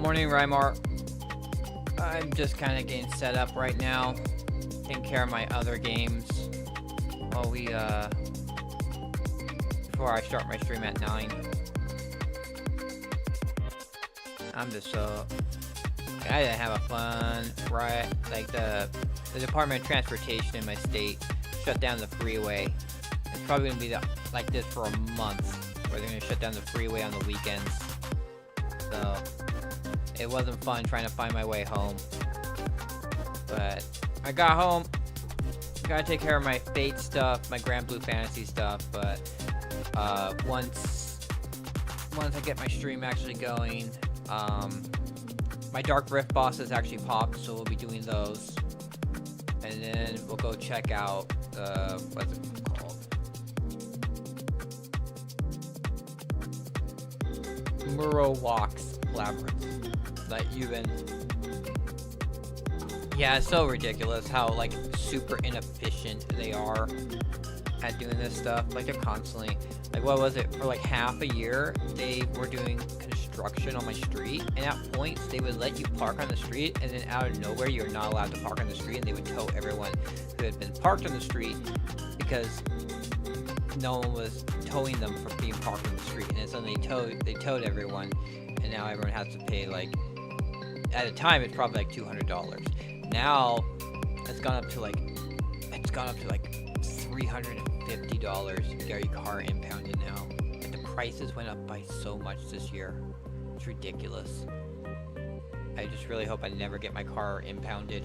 Morning, Rymar. I'm just kind of getting set up right now. Taking care of my other games. While we, before I start my stream at 9. I'm just I didn't have a fun, right? Like the Department of Transportation in my state shut down the freeway. It's probably gonna be like this for a month, where they're gonna shut down the freeway on the weekends. So it wasn't fun trying to find my way home. But I got home. Gotta take care of my Fate stuff, my Grand Blue Fantasy stuff. But once I get my stream actually going, my Dark Rift bosses actually popped, so we'll be doing those. And then we'll go check out what's it called? Murlocs Labyrinth. That you've been. Yeah, it's so ridiculous how like super inefficient they are at doing this stuff. Like they're constantly, like what was it, for like half a year they were doing construction on my street, and at points they would let you park on the street, and then out of nowhere you're not allowed to park on the street, and they would tow everyone who had been parked on the street because no one was towing them for being parked on the street. And then suddenly they towed everyone, and now everyone has to pay, like, at a time it's probably like $200. Now it's gone up to like $350 to get your car impounded now. And the prices went up by so much this year. It's ridiculous. I just really hope I never get my car impounded.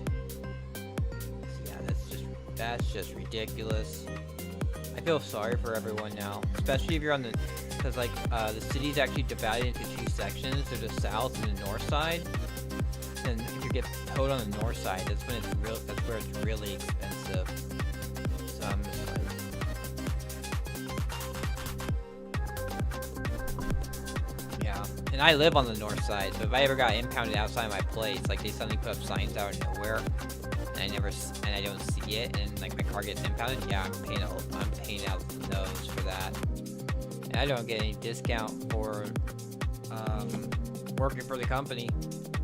Yeah, that's just ridiculous. I feel sorry for everyone now, especially if you're on the, because like the city's actually divided into two sections. There's the south and the north side. And if you get towed on the north side, that's when that's where it's really expensive. So I'm just like, yeah. And I live on the north side, so if I ever got impounded outside my place, like they suddenly put up signs out of nowhere, and I don't see it, and like my car gets impounded, yeah, I'm paying out the nose for that. And I don't get any discount for working for the company.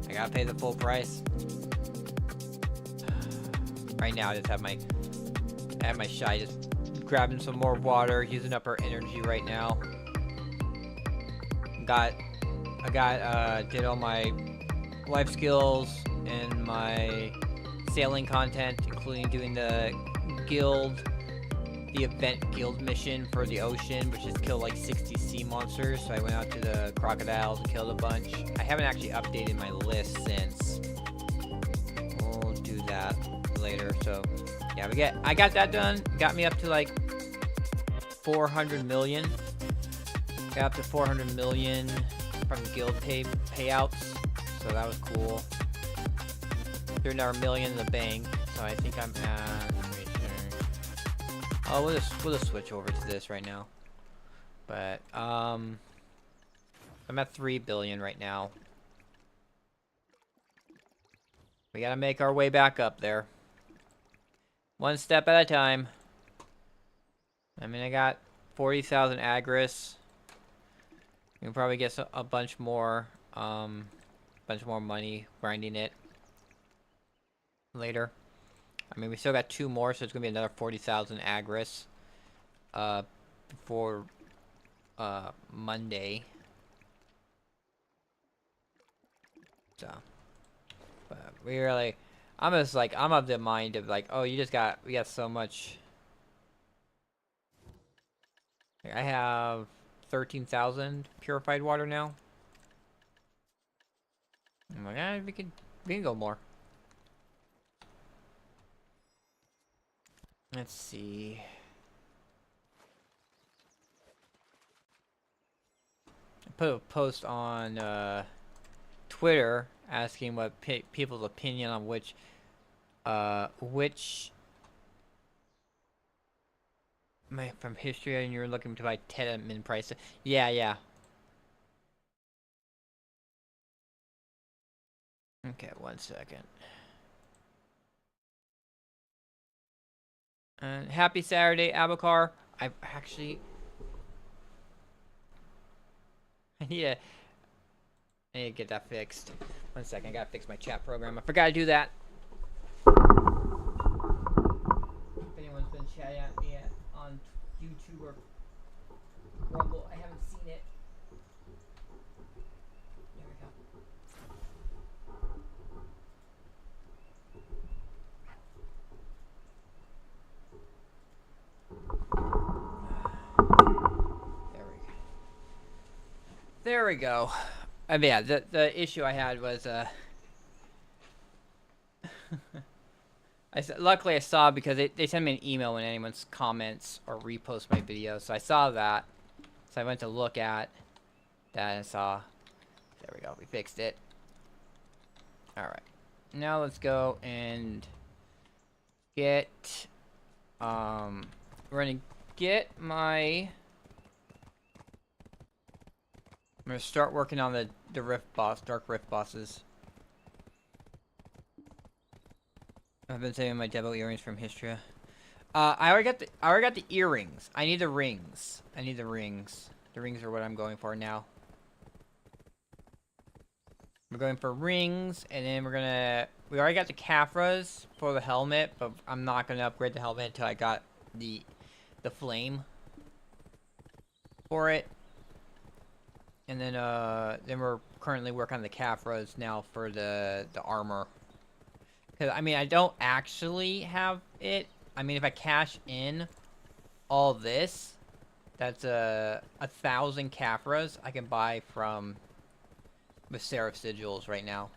I gotta pay the full price. Right now, I just have my Shy just grabbing some more water, using up her energy right now. Did all my life skills and my sailing content, including doing the event guild mission for the ocean, which is kill like 60 sea monsters. So I went out to the crocodiles and killed a bunch. I haven't actually updated my list since. We'll do that later. So yeah, I got that done. Got me up to like 400 million. Got up to 400 million from guild payouts. So that was cool. There's another million in the bank. So I think I'm at. Oh, we'll just switch over to this right now. But I'm at 3 billion right now. We gotta make our way back up there. One step at a time. I mean, I got 40,000 Agris. We can probably get a bunch more money grinding it later. I mean, we still got 2 more, so it's gonna be another 40,000 Agris before Monday. So, but we really, I'm of the mind of like, oh, we got so much. I have 13,000 purified water now. I'm like, we can go more. Let's see. I put a post on Twitter asking what people's opinion on which from history, and you're looking to buy Tenement price. Yeah. Okay, 1 second. And happy Saturday, Abacar. I need I need to get that fixed. 1 second, I gotta fix my chat program. I forgot to do that. If anyone's been chatting at me on YouTube or Rumble, I haven't seen it. There we go. There we go. I mean, yeah, the issue I had was luckily I saw because they send me an email when anyone comments or reposts my video, so I saw that. So I went to look at that and saw. There we go. We fixed it. All right. Now let's go and get. We're gonna get my. I'm gonna start working on the Rift boss, Dark Rift bosses. I've been saving my devil earrings from Hystria. I already got the earrings. I need the rings. I need the rings. The rings are what I'm going for now. We're going for rings, and then we're gonna. We already got the Caphras for the helmet, but I'm not gonna upgrade the helmet until I got the flame for it. And then we're currently working on the Caphras now for the armor. Cause I mean I don't actually have it. I mean if I cash in all this, that's 1,000 Caphras I can buy from with Seraph Sigils right now.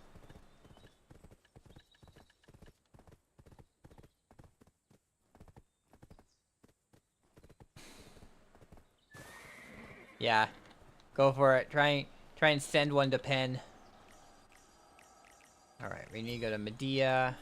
Yeah. Go for it. Try and send one to Pen. Alright, we need to go to Medea.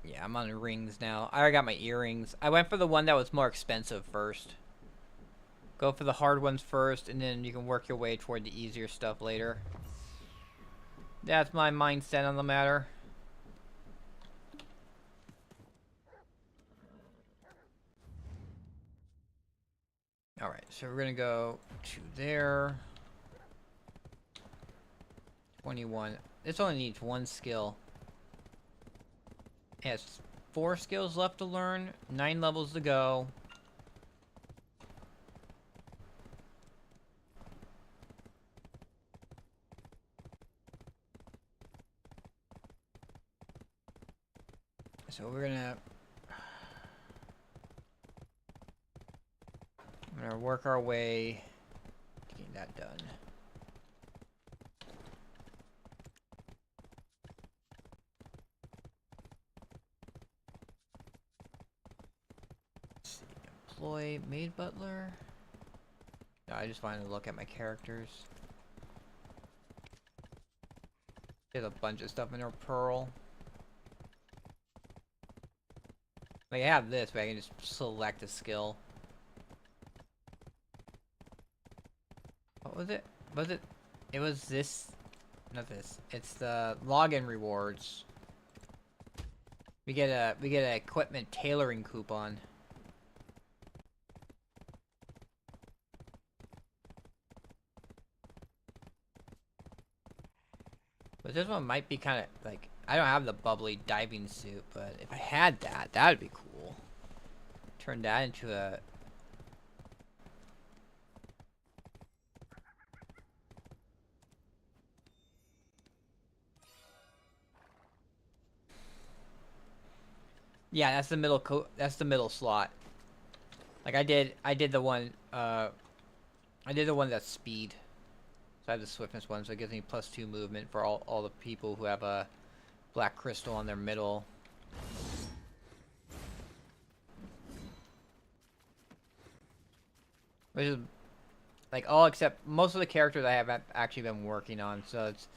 Yeah, I'm on the rings now. I already got my earrings. I went for the one that was more expensive first. Go for the hard ones first, and then you can work your way toward the easier stuff later. That's my mindset on the matter. Alright, so we're gonna go to there. 21. This only needs 1 skill. It has 4 skills left to learn, 9 levels to go. So we're gonna work our way to getting that done. Let's see, employ maid butler. No, I just wanted to look at my characters. There's a bunch of stuff in our Pearl. Like I have this, but I can just select a skill. What was it? Was it? It was this. Not this. It's the login rewards. We get a equipment tailoring coupon. But this one might be kind of like, I don't have the bubbly diving suit, but if I had that, that would be cool. Turn that into a... Yeah, that's the middle that's the middle slot. Like I did the one I did the one that's speed. So I have the swiftness one, so it gives me +2 movement for all the people who have a black crystal on their middle. Which is like all except most of the characters I have actually been working on. So it's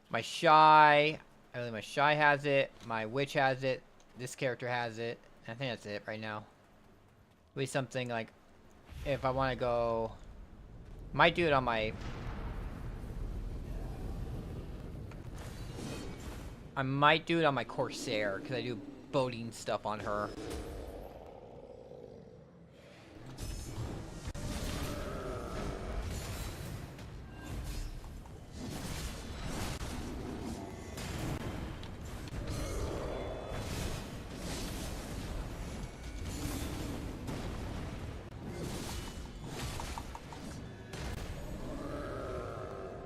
my Shy. I believe my Shy has it. My Witch has it. This character has it. I think that's it right now. At least something like if I want to go, might do it on my. I might do it on my Corsair because I do boating stuff on her.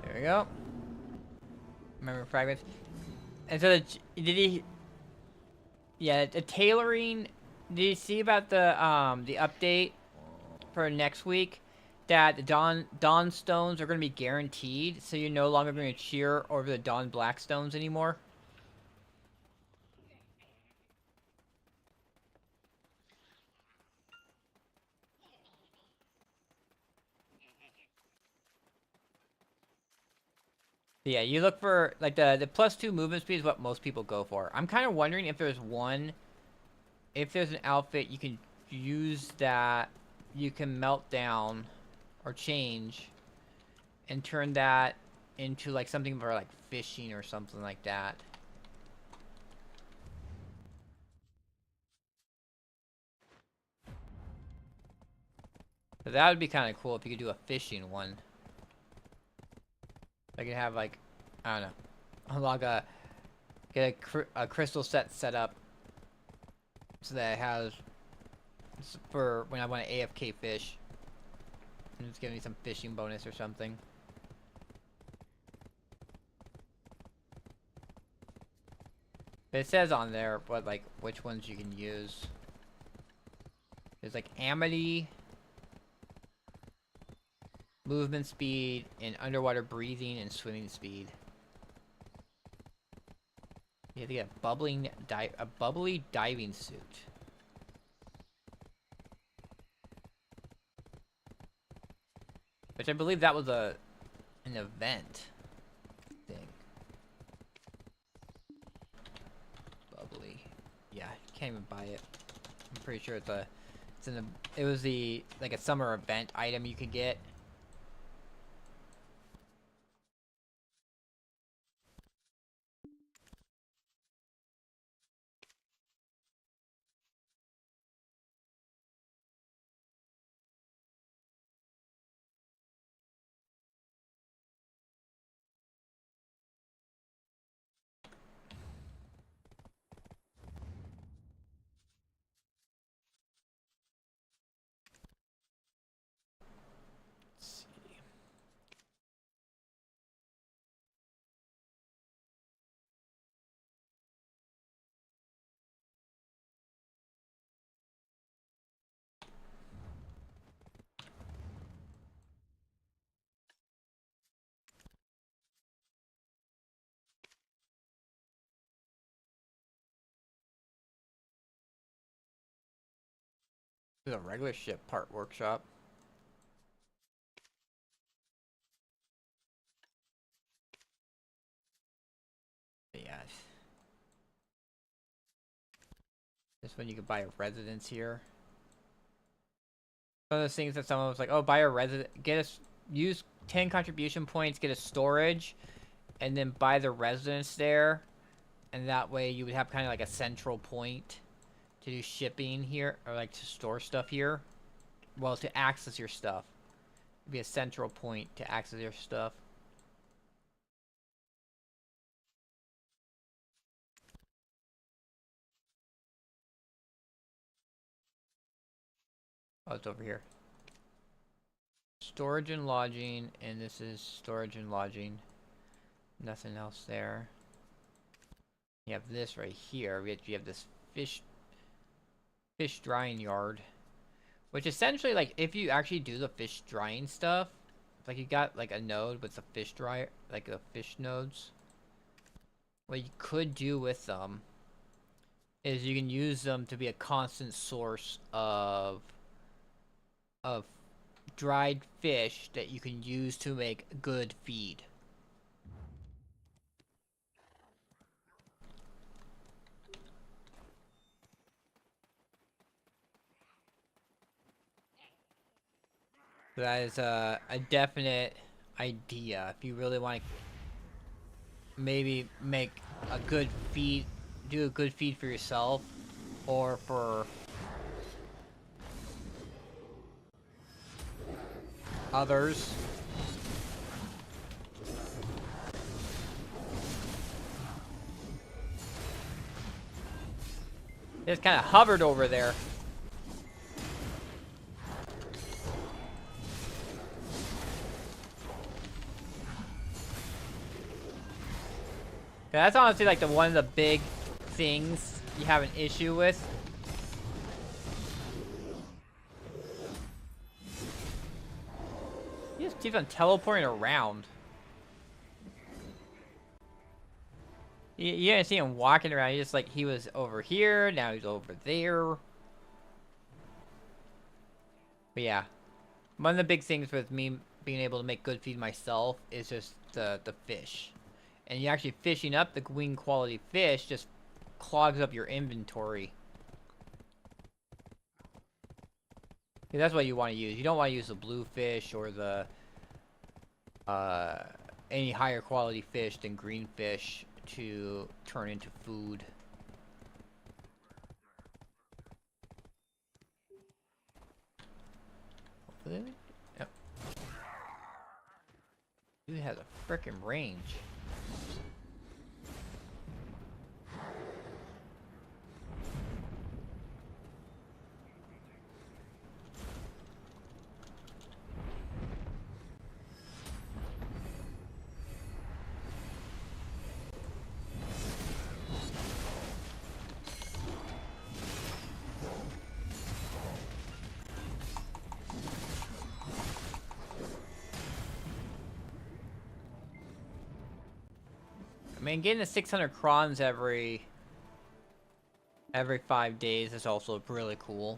There we go. Memory fragments. And so did he? Yeah, the tailoring. Did you see about the update for next week? That the Dawn stones are going to be guaranteed, so you're no longer going to cheer over the Dawn Black stones anymore. Yeah, you look for like the +2 movement speed is what most people go for. I'm kind of wondering if there's an outfit you can use that you can melt down or change and turn that into like something for like fishing or something like that. So that would be kind of cool if you could do a fishing one. I could have like, I don't know, get a crystal set up so that it has for when I want to AFK fish. And it's giving me some fishing bonus or something. But it says on there what like which ones you can use. There's like Amity, movement speed, and underwater breathing and swimming speed. You have to get a bubbly diving suit. Which I believe that was an event thing. Bubbly. Yeah, you can't even buy it. I'm pretty sure it was like a summer event item you could get. There's a regular ship part workshop. Yeah. This one you could buy a residence here. One of those things that someone was like, oh, buy a resident, use 10 contribution points, get a storage, and then buy the residence there. And that way you would have kind of like a central point to do shipping here, or like to store stuff here. Well, to access your stuff. It'd be a central point to access your stuff. Oh, it's over here. Storage and lodging, and this is storage and lodging. Nothing else there. You have this right here. You have this fish drying yard. Which essentially, like, if you actually do the fish drying stuff, like you got like a node with the fish dryer, like the fish nodes. What you could do with them is you can use them to be a constant source of dried fish that you can use to make good feed. That is a definite idea. If you really want to maybe make a good feed, do a good feed for yourself or for others. It just kind of hovered over there. That's honestly like one of the big things you have an issue with. He just keeps on teleporting around. You didn't see him walking around. He just like he was over here, now he's over there. But yeah, one of the big things with me being able to make good feed myself is just the fish. And you actually fishing up the green quality fish just clogs up your inventory. That's what you want to use. You don't want to use the blue fish or the any higher quality fish than green fish to turn into food. Yep. Dude has a frickin' range. I mean, getting the 600 crons every 5 days is also really cool.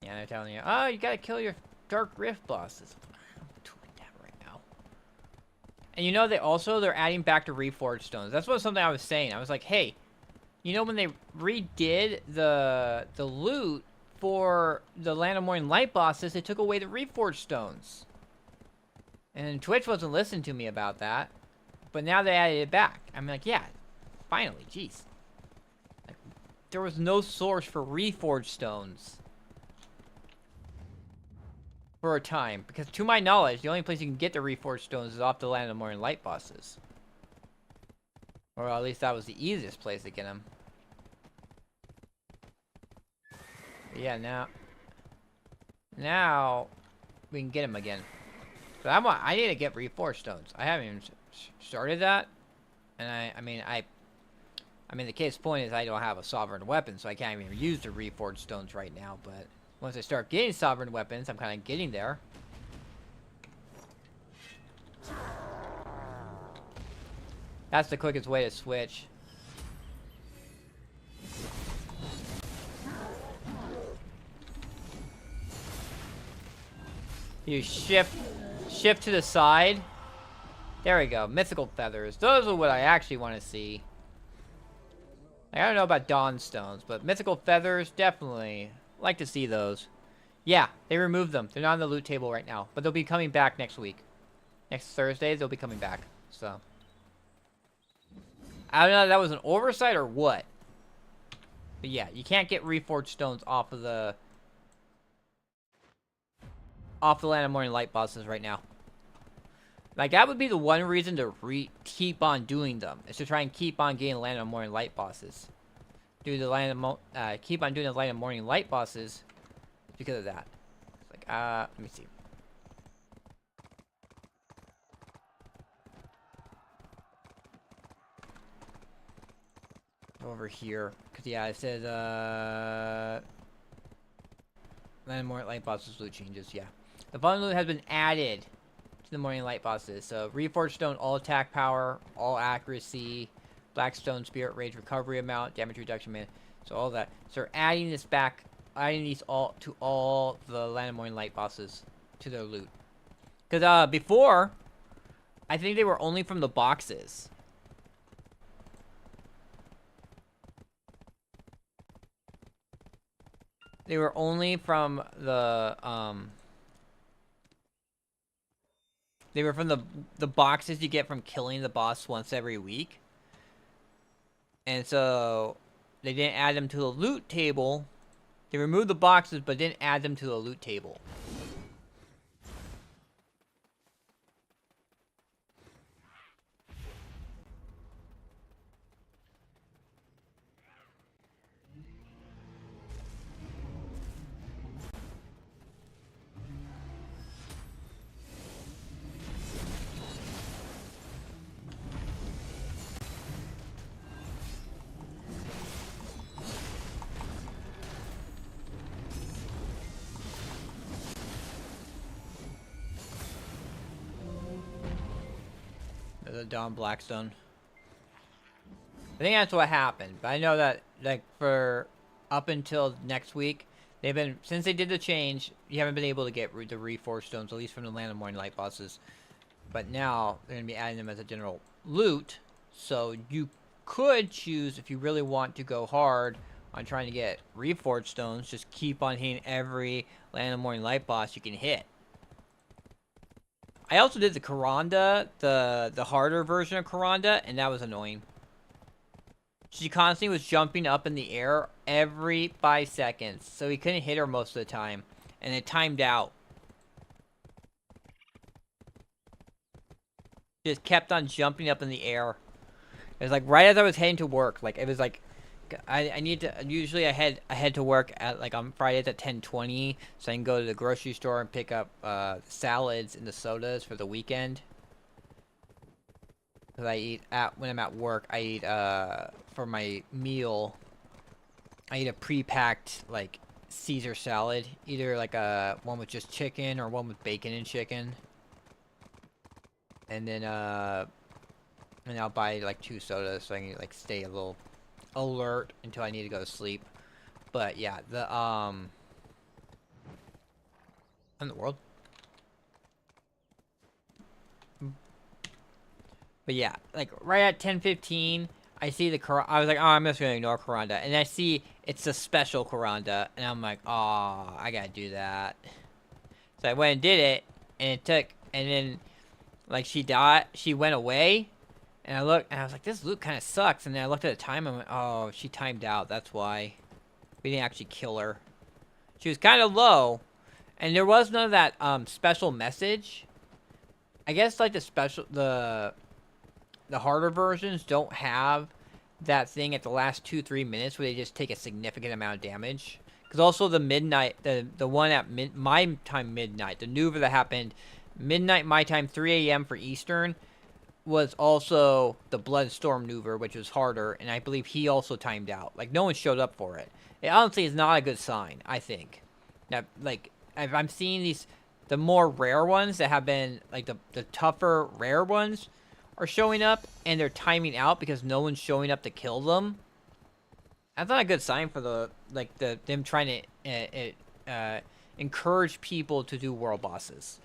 Yeah, they're telling you, oh, you gotta kill your Dark Rift bosses. I'm doing that right now. And you know, they're adding back to Reforged Stones. That's something I was saying. I was like, hey, you know, when they redid the loot for the Land of Morning Light bosses, they took away the Reforged Stones. And Twitch wasn't listening to me about that. But now they added it back. I'm like, yeah, finally, jeez. Like, there was no source for Reforged Stones for a time. Because to my knowledge, the only place you can get the Reforged Stones is off the Land of Morning Light bosses. Or at least that was the easiest place to get them. But yeah, now we can get them again. So I need to get Reforged Stones. I haven't even started that, and I mean the case point is I don't have a Sovereign weapon, so I can't even use the Reforged Stones right now. But once I start getting Sovereign weapons, I'm kind of getting there. That's the quickest way to switch. You shift to the side. There we go. Mythical feathers. Those are what I actually want to see. Like, I don't know about Dawn Stones, but mythical feathers, definitely like to see those. Yeah, they removed them. They're not on the loot table right now, but they'll be coming back next week. Next Thursday, they'll be coming back. So I don't know if that was an oversight or what. But yeah, you can't get Reforged Stones off of the Land of Morning Light bosses right now. Like, that would be the one reason to keep on doing them. Is to try and keep on getting Land of Morning Light bosses. Keep on doing the Land of Morning Light bosses because of that. It's like, let me see. Over here. Because, yeah, it says, Land of Morning Light bosses loot changes, yeah. The fun loot has been added to the Morning Light bosses. So, Reforged Stone, all attack power, all accuracy, Blackstone Spirit Rage recovery amount, damage reduction, man. So, all that. So, we're adding this back, adding these all to all the Land of Morning Light bosses to their loot. Because, before, I think they were only from the boxes. They were only from the, they were from the boxes you get from killing the boss once every week. And so they didn't add them to the loot table. They removed the boxes, but didn't add them to the loot table. The Dawn Blackstone. I think that's what happened, but I know that like for up until next week, they've been since they did the change. You haven't been able to get the Reforged stones, at least from the Land of Morning Light bosses. But now they're gonna be adding them as a general loot, so you could choose if you really want to go hard on trying to get Reforged stones. Just keep on hitting every Land of Morning Light boss you can hit. I also did the Kuranda, the harder version of Kuranda, and that was annoying. She constantly was jumping up in the air every 5 seconds, so he couldn't hit her most of the time, and it timed out. Just kept on jumping up in the air. It was like right as I was heading to work. Like it was like I need to usually I head to work at like on Fridays at 10:20, so I can go to the grocery store and pick up salads and the sodas for the weekend. Cause I eat when I'm at work. I eat for my meal. I eat a pre-packed like Caesar salad, either like a one with just chicken or one with bacon and chicken. And then and I'll buy like 2 sodas so I can like stay a little alert until I need to go to sleep. But yeah, the in the world. But yeah, like right at 10:15, I see the I was like, oh, I'm just gonna ignore Kuranda, and I see it's a special Kuranda, and I'm like, oh, I gotta do that. So I went and did it, and it took, and then like she died, she went away, and I looked, and I was like, this loot kind of sucks. And then I looked at the time, and I went, oh, she timed out. That's why we didn't actually kill her. She was kind of low, and there was none of that special message. I guess like the harder versions don't have that thing at the last 2-3 minutes where they just take a significant amount of damage. Because also the midnight, the one at my time midnight, the maneuver that happened midnight my time, 3 a.m. for Eastern, was also the Bloodstorm maneuver, which was harder, and I believe he also timed out. Like no one showed up for it. It honestly is not a good sign. I think that like if I'm seeing these, the more rare ones that have been like the tougher rare ones are showing up and they're timing out because no one's showing up to kill them. That's not a good sign for them trying to encourage people to do world bosses.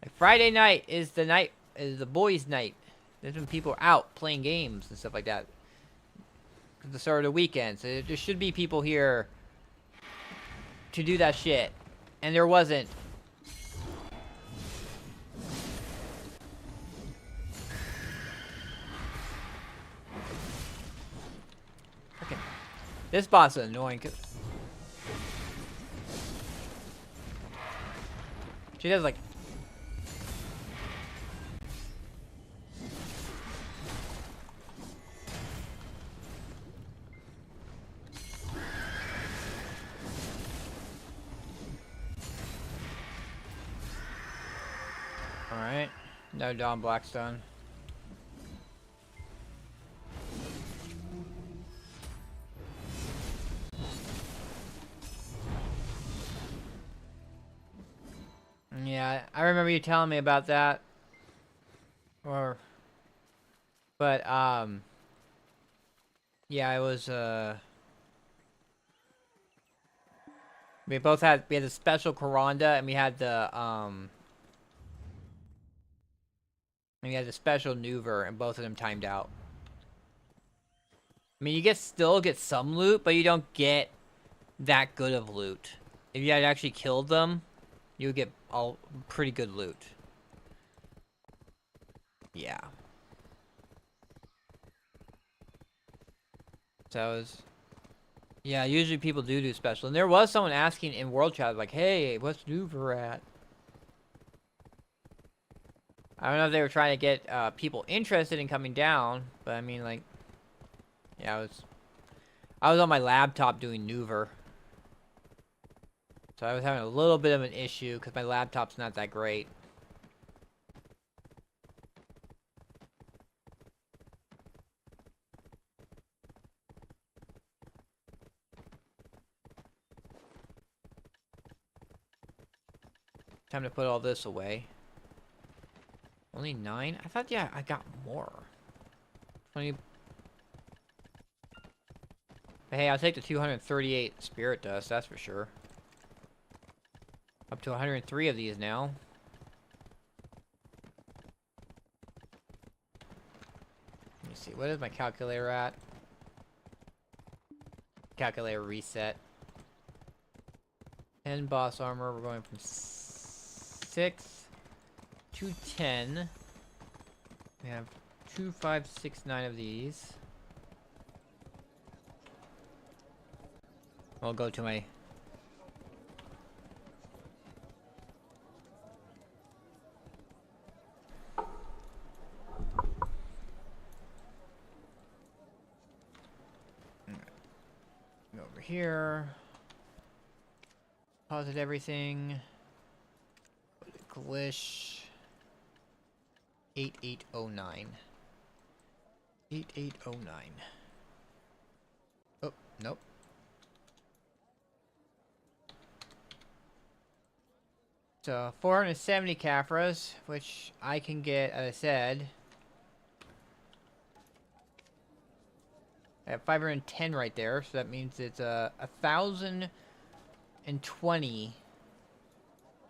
Like Friday night is the boys' night. There's when people are out playing games and stuff like that. It's the start of the weekend, so there should be people here to do that shit, and there wasn't. This boss is annoying. She does like. Alright. No Dawn Blackstone. Yeah, I remember you telling me about that. But yeah, it was we had the special Kuranda and we had the special maneuver, and both of them timed out. I mean, you still get some loot, but you don't get that good of loot. If you had actually killed them, you would get all pretty good loot. Yeah. So it was, yeah, usually people do special. And there was someone asking in World Chat, like, hey, what's Nuver at? I don't know if they were trying to get people interested in coming down, but I mean, like, yeah, I was on my laptop doing Nuver. So I was having a little bit of an issue because my laptop's not that great. Time to put all this away. Only 9? I thought, yeah, I got more. 20. But hey, I'll take the 238 spirit dust, that's for sure. Up to 103 of these now. Let me see, what is my calculator at? Calculator reset. 10 boss armor, we're going from 6 to 10. We have 2, 5, 6, 9 of these. I'll go to my... Go over here. Deposit everything. Glish. 8809. 8809. Oh, nope. So 470 Caphras, which I can get, as I said. I have 510 right there, so that means it's 1,020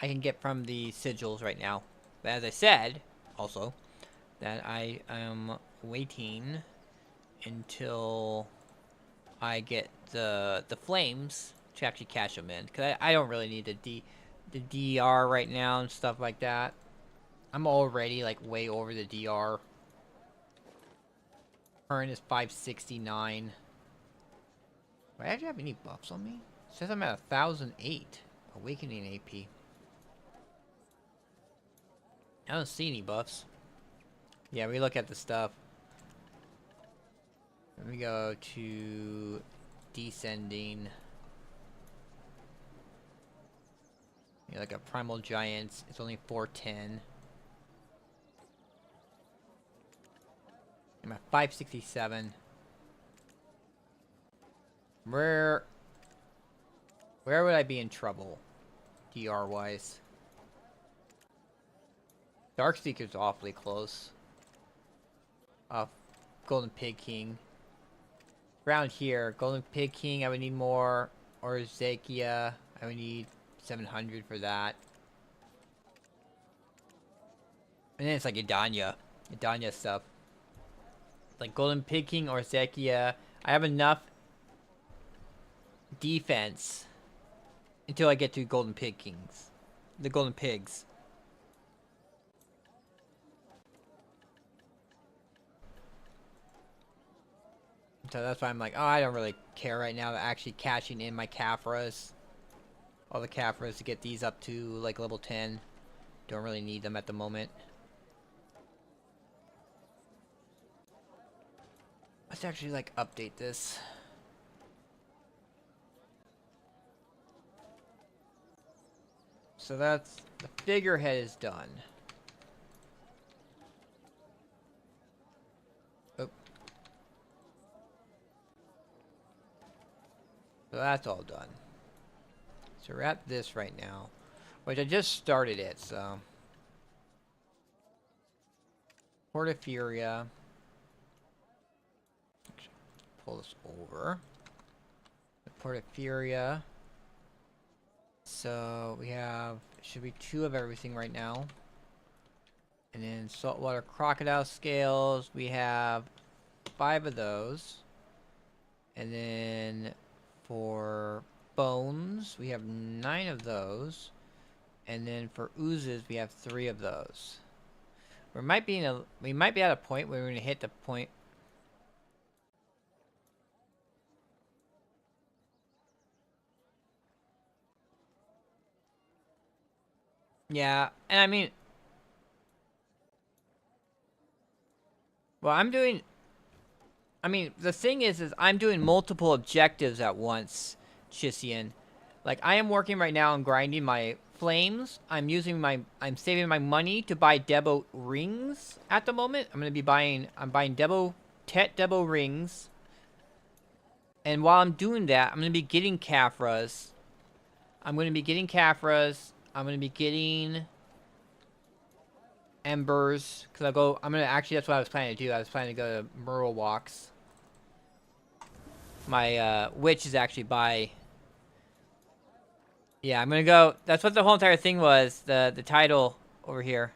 I can get from the sigils right now. But as I said, also, that I am waiting until I get the flames to actually cash them in, because I don't really need the DR right now and stuff like that. I'm already like way over the DR. Current is 569. Do I actually have any buffs on me? It says I'm at 1,008 awakening AP. I don't see any buffs. Yeah, we look at the stuff. Let me go to descending. Yeah, like a primal giants. It's only 410. I'm at 567. Where would I be in trouble, DR wise? Darkseeker's awfully close. Golden Pig King. Around here, Golden Pig King, I would need more. Or Zekia, I would need 700 for that. And then it's like Idanya stuff. Like Golden Pig King or Zekia, I have enough defense until I get to Golden Pig Kings. The Golden Pigs. So that's why I'm like, oh, I don't really care right now. Actually cashing in my Caphras. All the Caphras to get these up to like level 10. Don't really need them at the moment. Let's actually like update this. So that's, the figurehead is done. Oh. So that's all done. So we're at this right now. Which I just started it, so. Portafuria. Pull this over. Portafuria. So we have, should be 2 of everything right now. And then saltwater crocodile scales, we have 5 of those. And then for bones, we have 9 of those. And then for oozes, we have 3 of those. We might be at a point where we're gonna hit the point. Yeah, and I mean, well, I mean, the thing is I'm doing multiple objectives at once, Chisian. Like, I am working right now on grinding my flames. I'm saving my money to buy Debo rings at the moment. I'm buying Tet Debo rings. And while I'm doing that, I'm gonna be getting Caphras. I'm gonna be getting Embers. That's what I was planning to do. I was planning to go to Merle Walks. My, witch is actually by... Yeah, I'm gonna go... That's what the whole entire thing was. The title over here.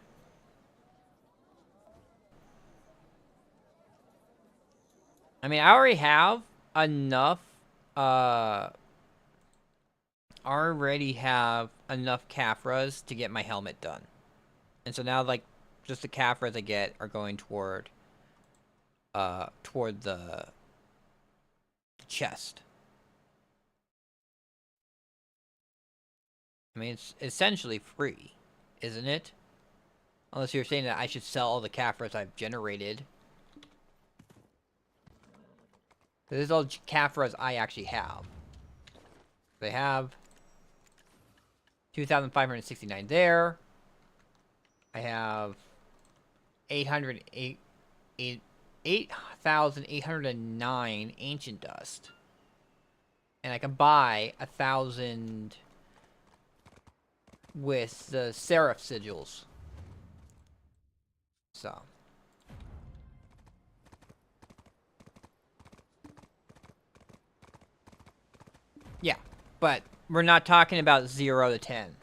I mean, I already have enough, Caphras to get my helmet done. And so now, like, just the Caphras I get are going toward the chest. I mean, it's essentially free, isn't it? Unless you're saying that I should sell all the Caphras I've generated. This is all Caphras I actually have. They have 2,569 there. I have 8,809 ancient dust. And I can buy 1,000 with the seraph sigils. So. Yeah, but we're not talking about 0 to 10.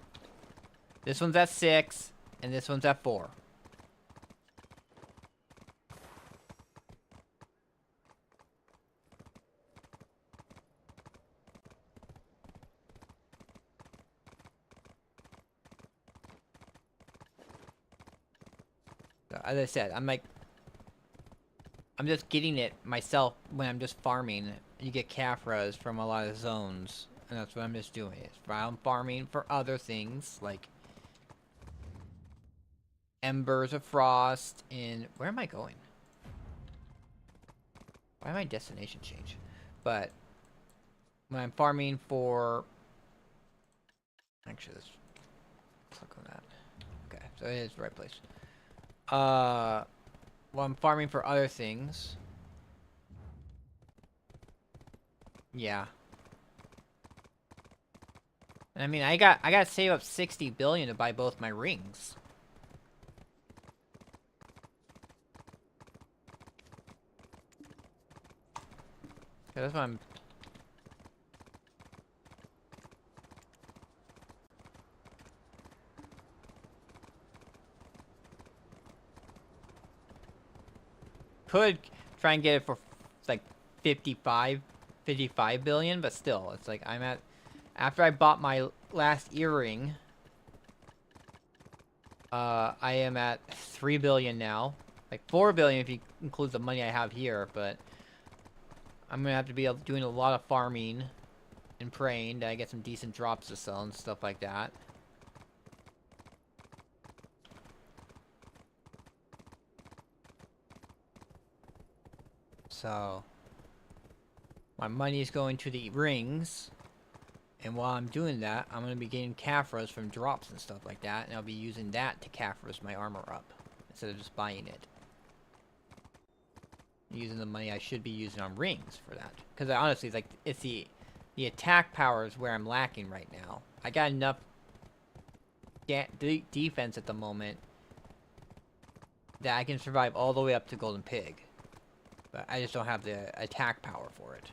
This one's at 6, and this one's at 4. So, as I said, I'm just getting it myself when I'm just farming. You get Caphras from a lot of zones, and that's what I'm just doing. I'm farming for other things, like Embers of Frost in... Where am I going? Why did my destination change? But when I'm farming for... Actually, let's click on that. Okay, so it is the right place. Well, I'm farming for other things. Yeah. I mean, I gotta save up 60 billion to buy both my rings. That's what I'm... Could try and get it for, like, 55 billion, but still, it's like, I'm at... After I bought my last earring, I am at 3 billion now. Like, 4 billion if you include the money I have here, but... I'm gonna have to be doing a lot of farming and praying that I get some decent drops to sell and stuff like that. So, my money is going to the rings, and while I'm doing that, I'm going to be getting Caphras from drops and stuff like that, and I'll be using that to Caphras my armor up, instead of just buying it. Using the money I should be using on rings for that. Because honestly, it's the attack power is where I'm lacking right now. I got enough defense at the moment that I can survive all the way up to Golden Pig. But I just don't have the attack power for it.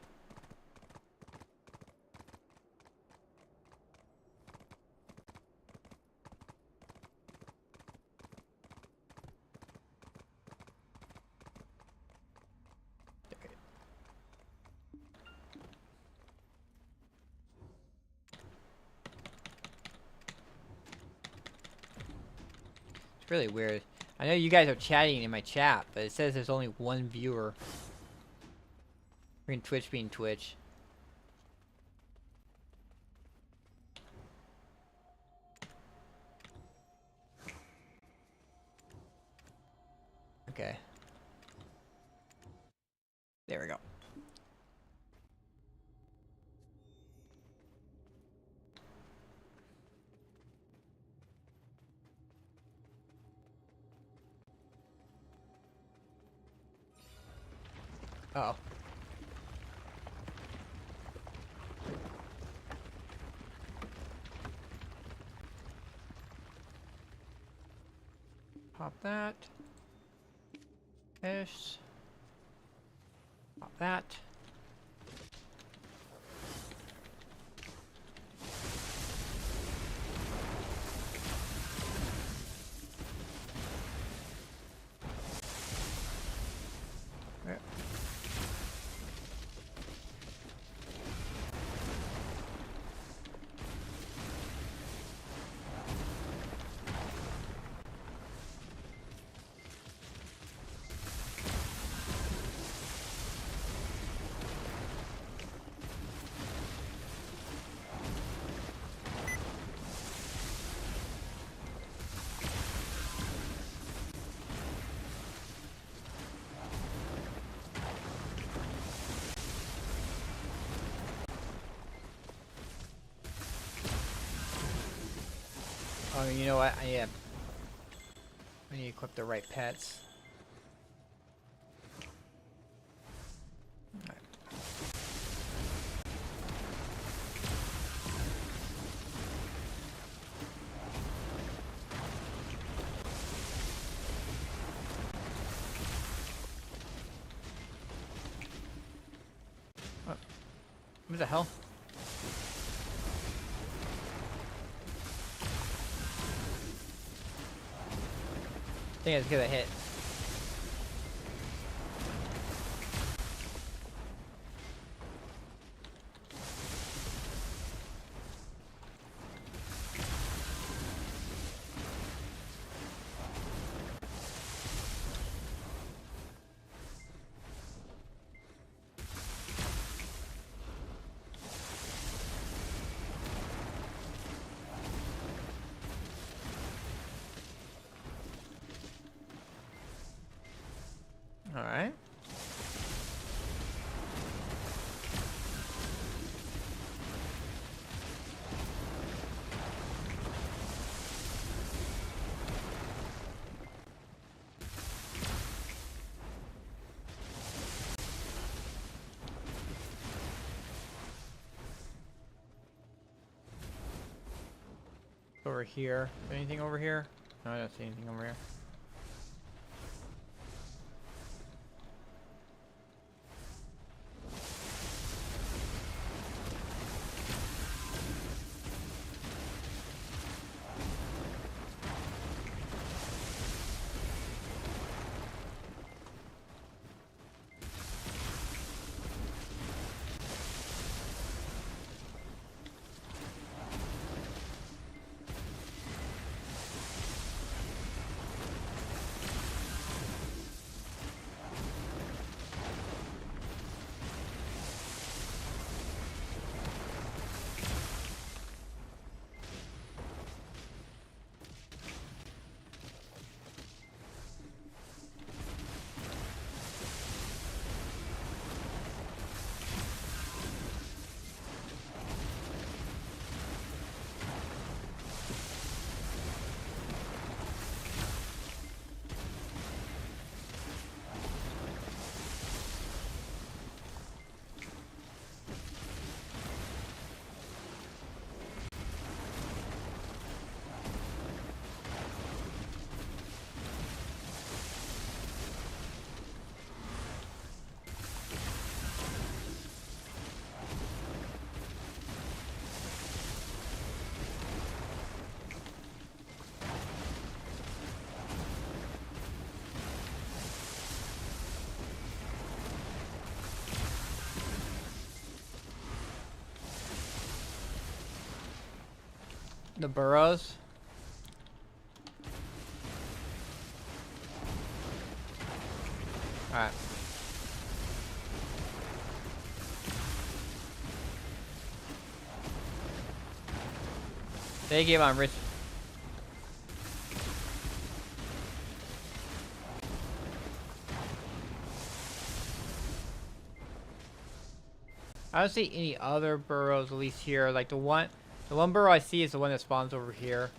It's really weird. I know you guys are chatting in my chat, but it says there's only one viewer. Between Twitch being Twitch. Uh oh. Pop that. Fish. Pop that. Oh, you know what? I need to equip the right pets. Alright. What the hell? I think it's because I hit. All right. Over here. Anything over here? No, I don't see anything over here. The burrows. Alright. They gave on rich. I don't see any other burrows, at least here. Like the one burrow I see is the one that spawns over here.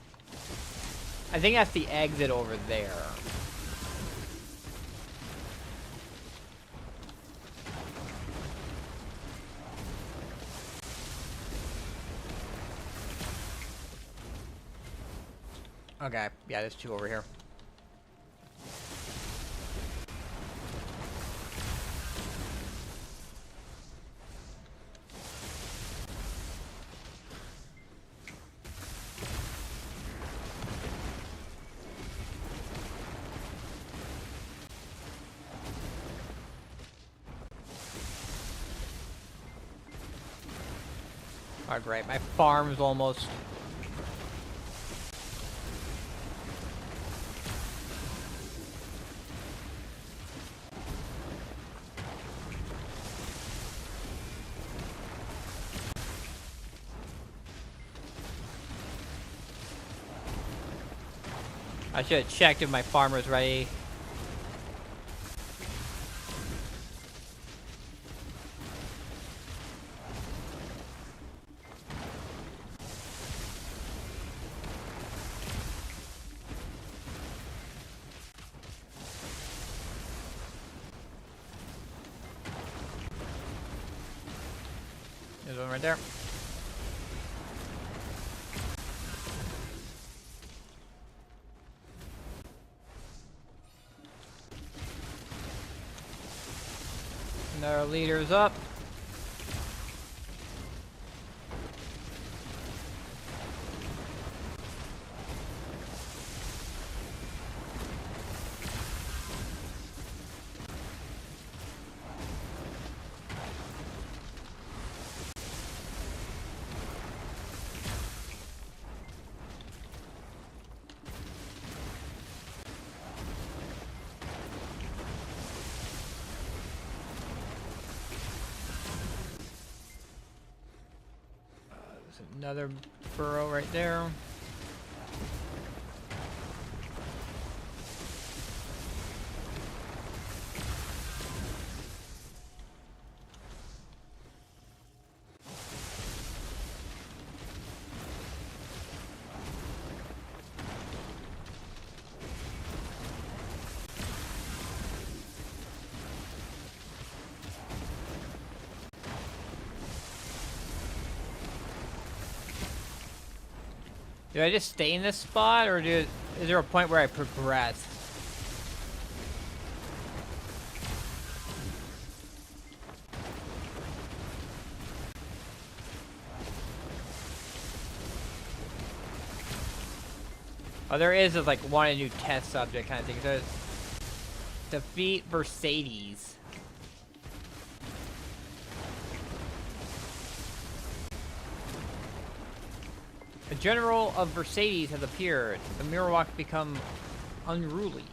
I think that's the exit over there. Okay, yeah, there's 2 over here. Oh, great. My farm's almost... I should have checked if my farm was ready. There's one right there. Another leader's up. Another burrow right there. Do I just stay in this spot, or is there a point where I progress? Oh, there is a, like, want a new test subject kind of thing. So, defeat Vercetes. A general of Vercetes has appeared. The Mirrorwalk become unruly.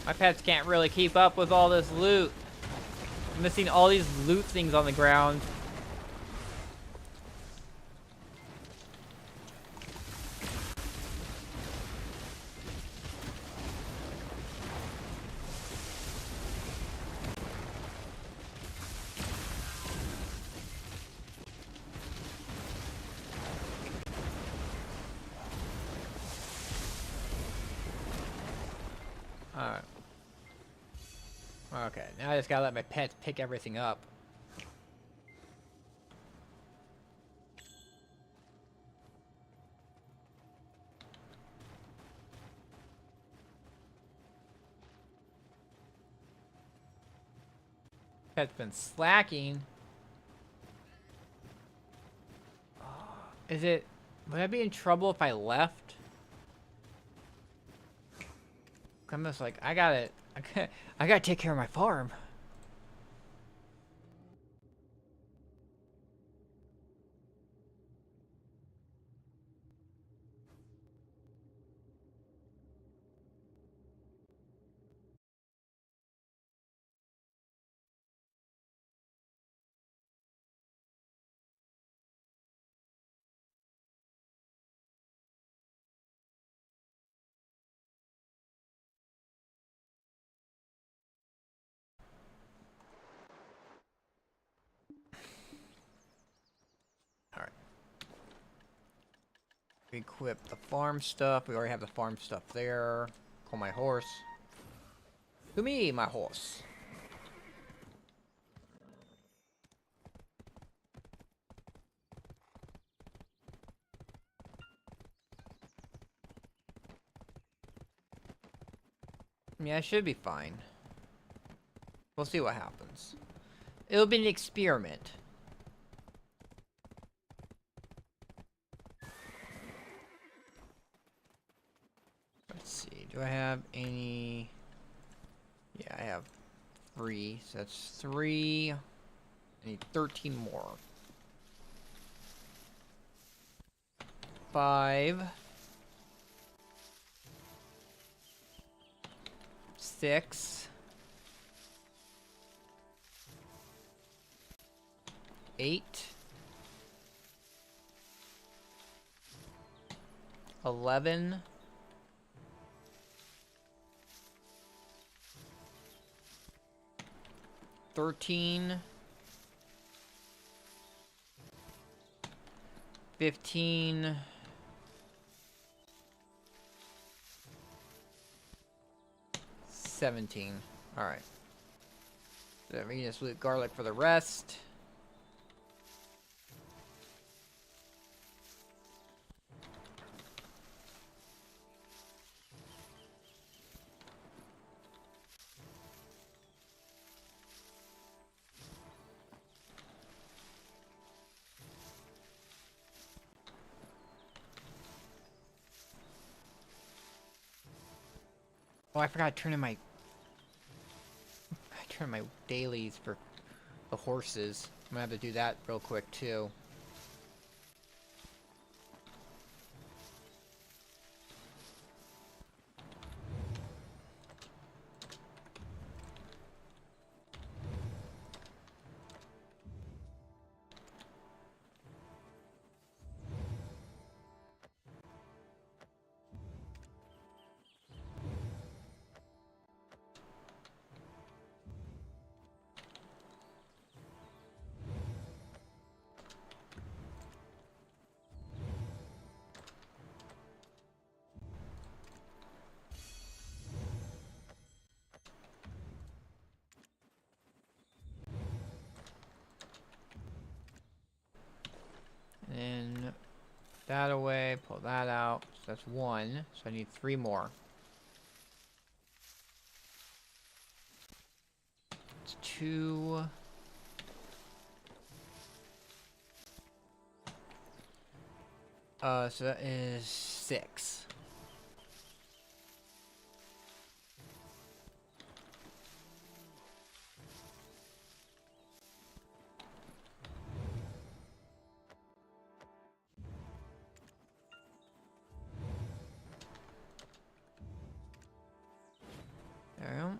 My pets can't really keep up with all this loot. I'm missing all these loot things on the ground. Alright. Okay, now I just gotta let my pets pick everything up. Pet's been slacking. Is it... Would I be in trouble if I left? I'm just like, I gotta take care of my farm. Alright. Equip the farm stuff. We already have the farm stuff there. Call my horse. To me, my horse. Yeah, I should be fine. We'll see what happens. It'll be an experiment. Let's see. Do I have any... Yeah, I have 3. So that's 3. I need 13 more. 5. 6. 8. 11. 13. 15. 17. Alright. So we can just loot garlic for the rest. Oh, I forgot to turn in my... I turned my dailies for the horses. I'm gonna have to do that real quick, too. And that away, pull that out. So that's 1. So I need 3 more. It's 2. So that is 6. There we go.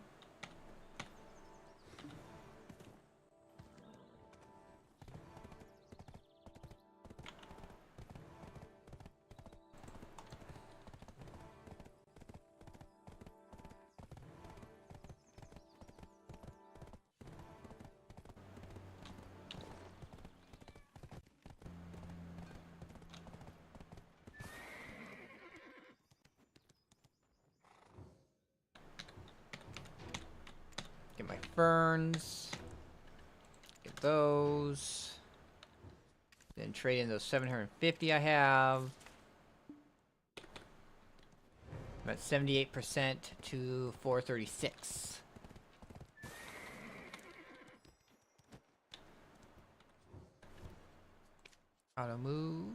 Get my ferns. Get those. Then trade in those 750 I have. I'm at 78% to 436. Auto move.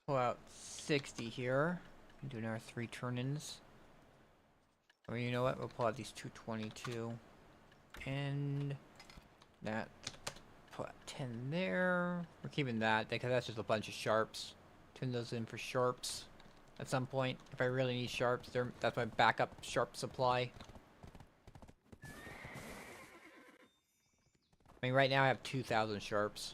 Pull out 60 here. Do another 3 turn-ins. Or you know what? We'll pull out these 222. And that. Put 10 there. We're keeping that because that's just a bunch of sharps. Turn those in for sharps at some point. If I really need sharps, that's my backup sharp supply. I mean, right now I have 2,000 sharps.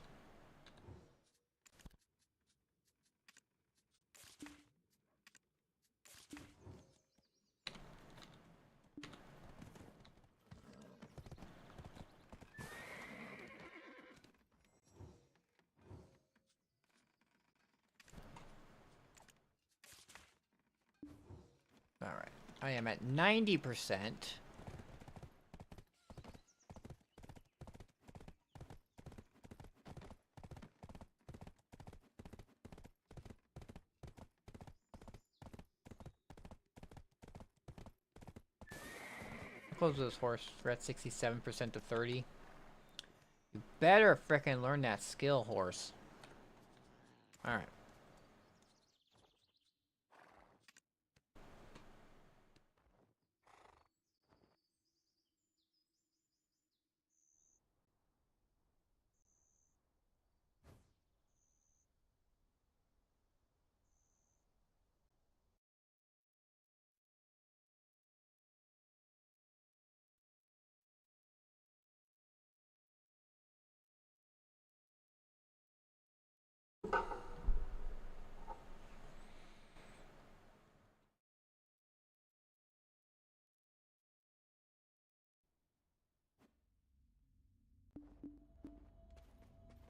Alright. I am at 90%. Close this horse. We're at 67% to 30. You better frickin' learn that skill, horse. Alright.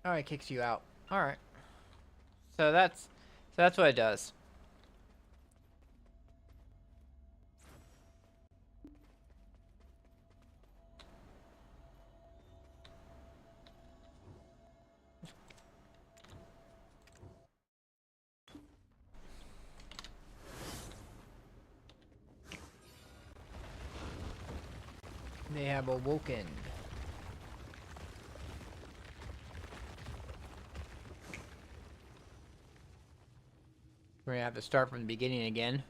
Alright, kicks you out. Alright. So that's what it does. They have awoken. We're gonna have to start from the beginning again.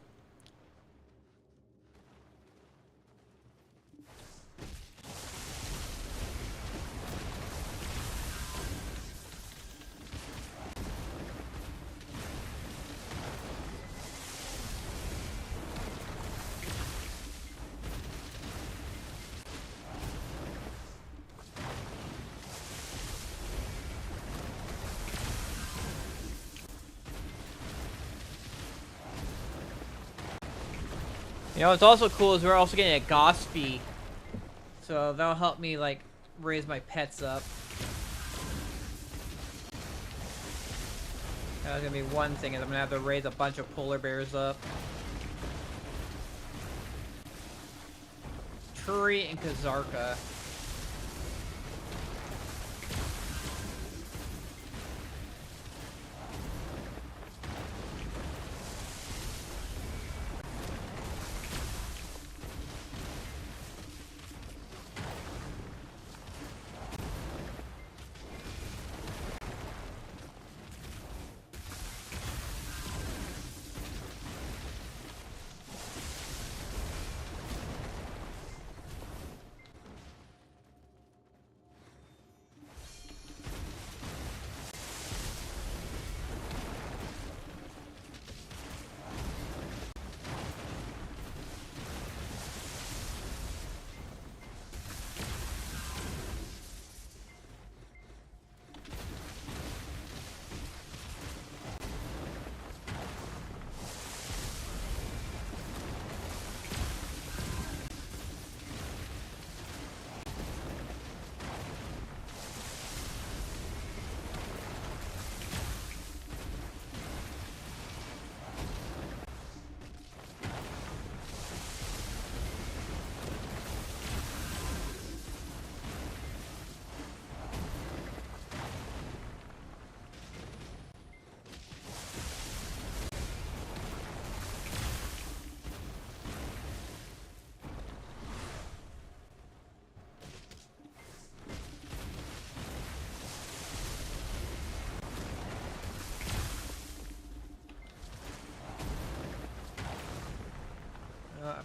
You know what's also cool is we're also getting a Gospy. So that'll help me, like, raise my pets up. That's gonna be one thing, is I'm gonna have to raise a bunch of polar bears up. Turi and Kazarka.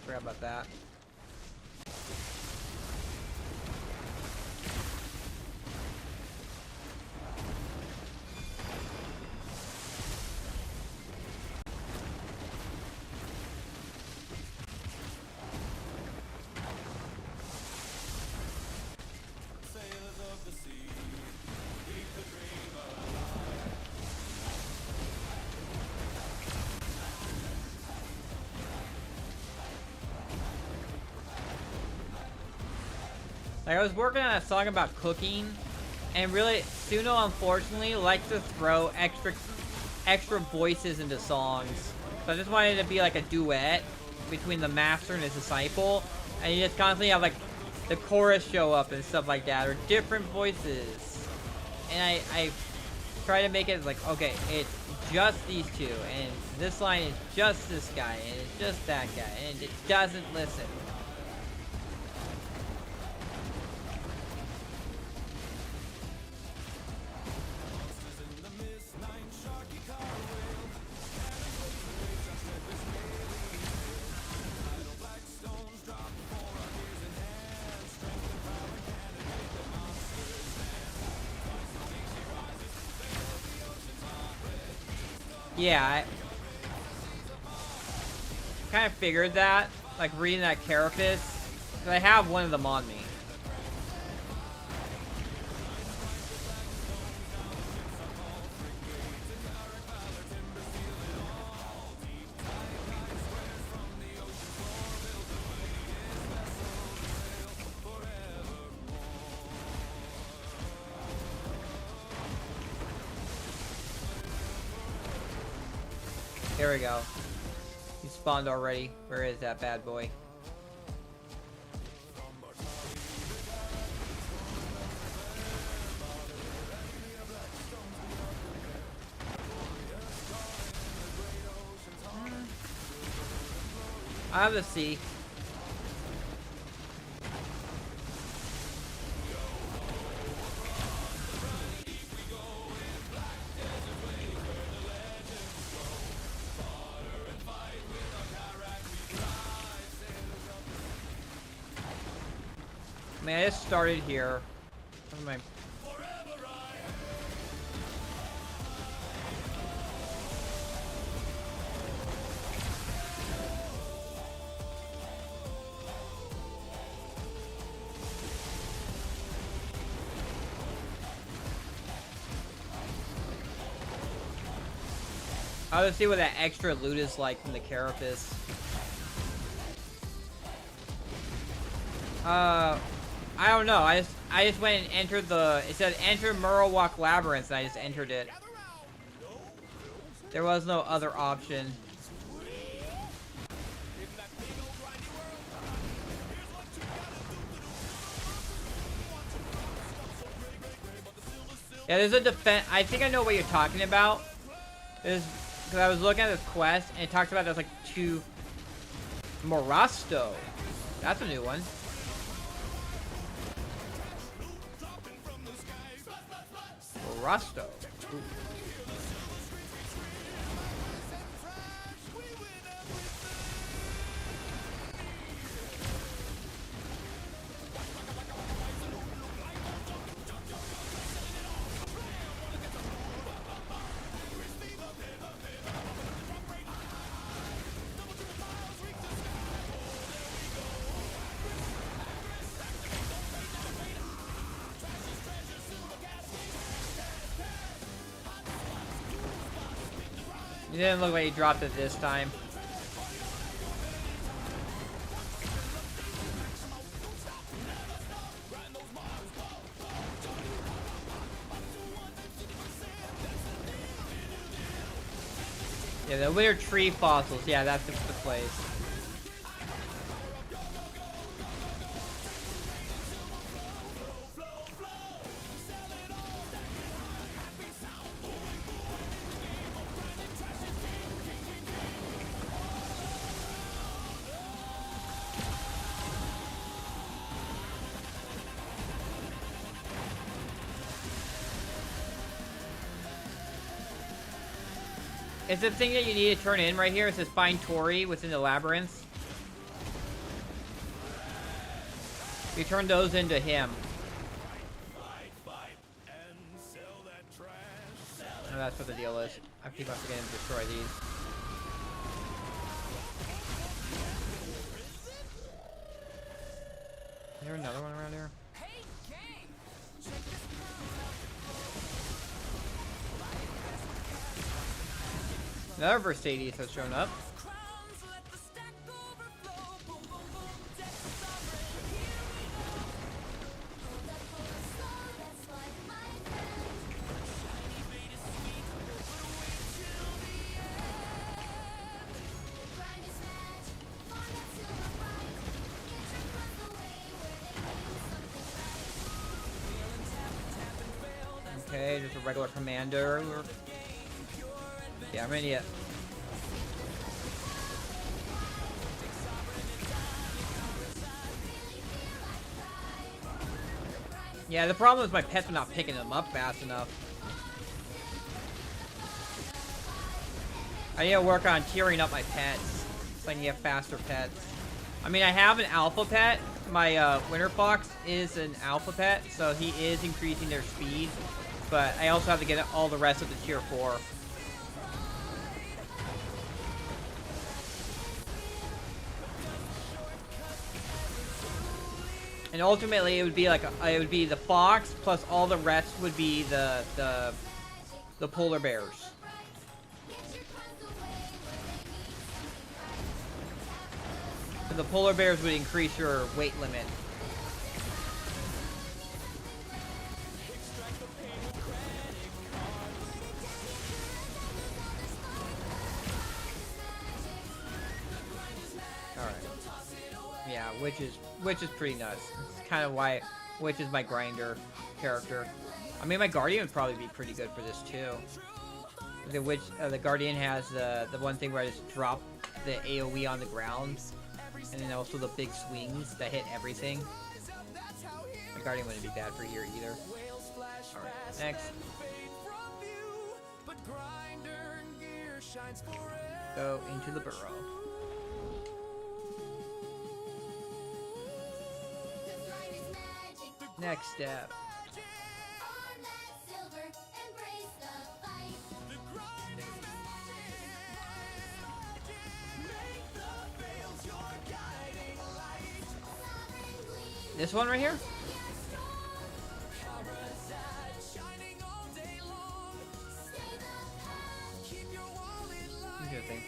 Forgot about that. Like, I was working on a song about cooking, and really, Suno unfortunately likes to throw extra voices into songs. So I just wanted it to be like a duet between the master and his disciple, and you just constantly have like the chorus show up and stuff like that, or different voices. And I try to make it like, okay, it's just these two, and this line is just this guy, and it's just that guy, and it doesn't listen. Yeah, I kind of figured that, like reading that carapace, because I have one of them on me. Here we go. He spawned already. Where is that bad boy? I have the C. I mean, I just started here. What am I? Let's see what that extra loot is like from the carapace. I don't know. I just went and entered the. It said enter Murloc Labyrinth, and I just entered it. There was no other option. Yeah, there's a defense. I think I know what you're talking about. There's because I was looking at this quest and it talks about there's like 2 Morasto. That's a new one. Morasto. Ooh. It didn't look like he dropped it this time. Yeah, the weird tree fossils. Yeah, that's the place. It's the thing that you need to turn in right here. It says find Tori within the labyrinth. We turn those into him. Oh, that's what the deal is. I keep on forgetting to destroy these. Is there another one around here? Another Mercedes has shown up. Okay, just a regular commander. Yeah, I'm an idiot. Yeah, the problem is my pets are not picking them up fast enough. I need to work on tearing up my pets so I can get faster pets. I mean, I have an alpha pet. My Winter Fox is an alpha pet, so he is increasing their speed. But I also have to get all the rest of the tier 4. And ultimately, it would be like it would be the fox plus all the rest would be the polar bears. So the polar bears would increase your weight limit. Yeah, which is pretty nuts. It's kind of why Witch is my grinder character. I mean, my Guardian would probably be pretty good for this too. The Guardian has the one thing where I just drop the AoE on the ground, and then also the big swings that hit everything. My Guardian wouldn't be bad for here either. All right, next. Go into the burrow. Next step. This one right here? Interesting.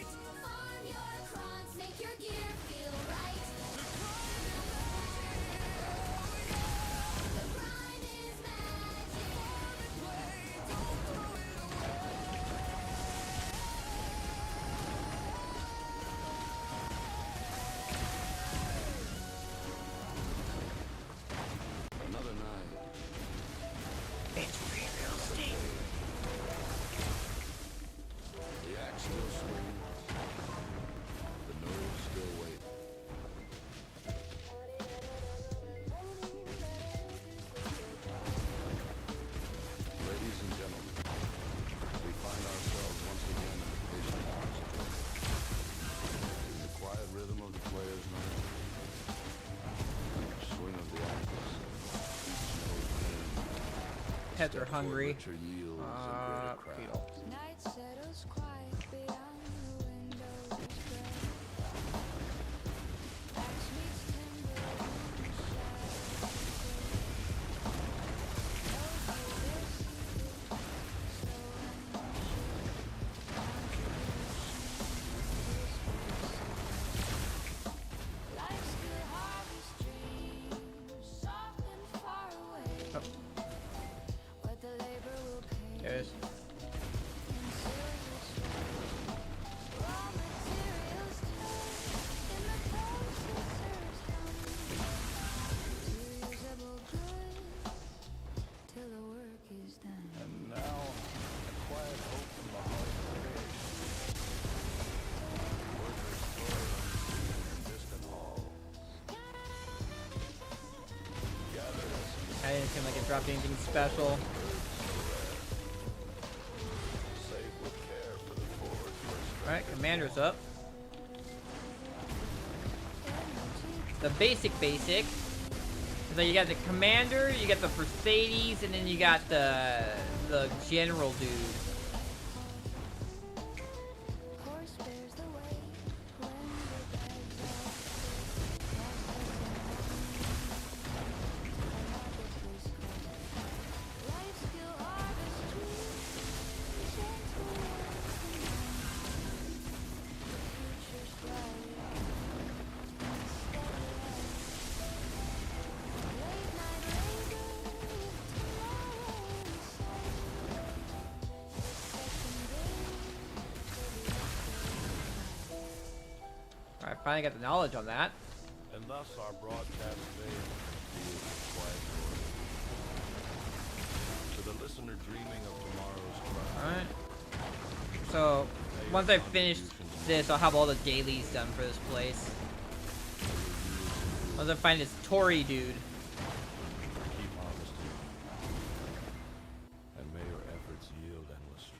Pets are hungry. Beetle. I didn't seem like it dropped anything special. Alright, Commander's up. The basic. So you got the commander, you got the Mercedes, and then you got the general dude. Alright, finally got the knowledge on that. And thus our broadcast failed to the listener dreaming of tomorrow's crime. Alright. So, once I finish this, I'll have all the dailies done for this place. Once I find this Tory dude. Keep honesty, and may your efforts yield endless strength.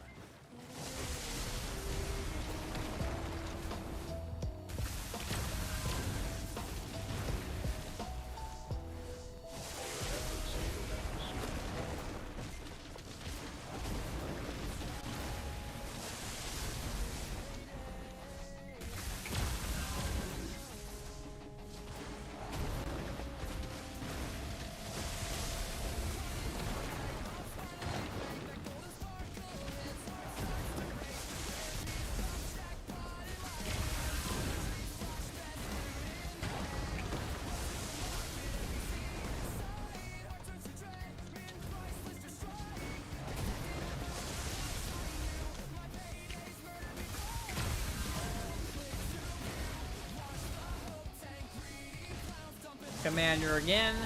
Commander again.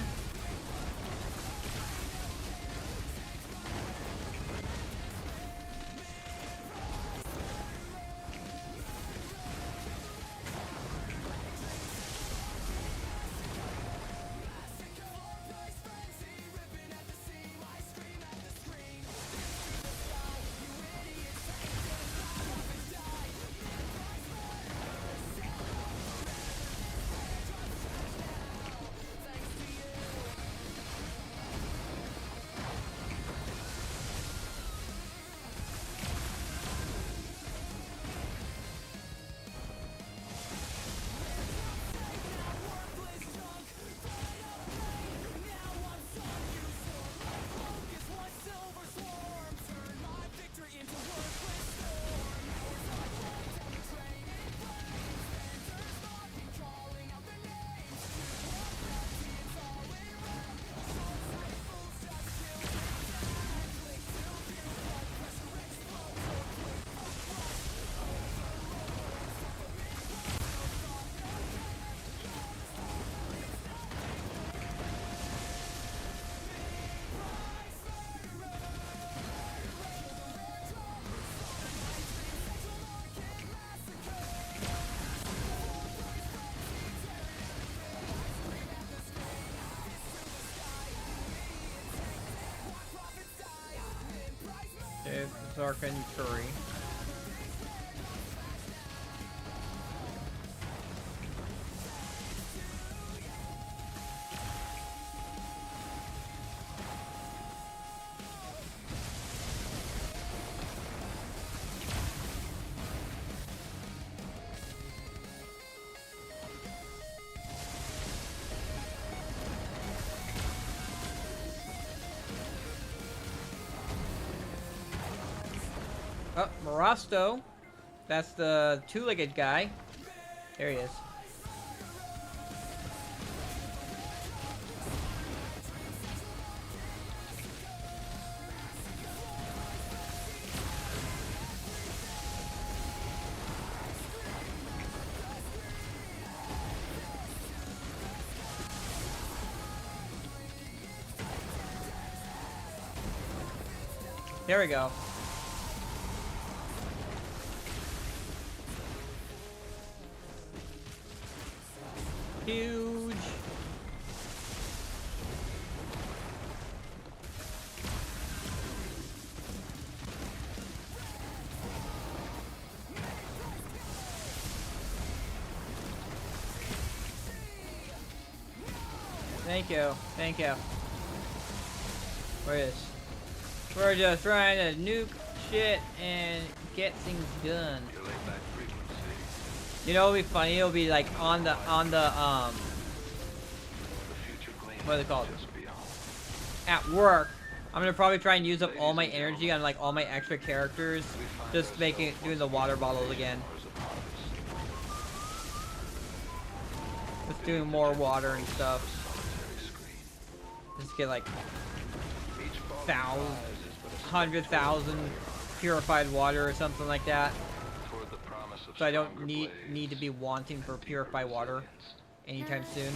Zarka and Turi. Oh, Marasto. That's the two-legged guy. There he is. There we go. Huge. Thank you. Thank you. We're just trying to nuke shit and get things done. Your laid-back frequency. You know, it'll be funny. It'll be like on the The future gleams what are they called? just beyond. At work. I'm gonna probably try and use up all my energy on like all my extra characters, just doing the water bottles again. Mars upon us. Just doing more water and stuff. Solitary screen. Just get like Each ball 100,000 purified water or something like that. toward the promise of So I don't stronger need blades. to be wanting for purified water anytime soon.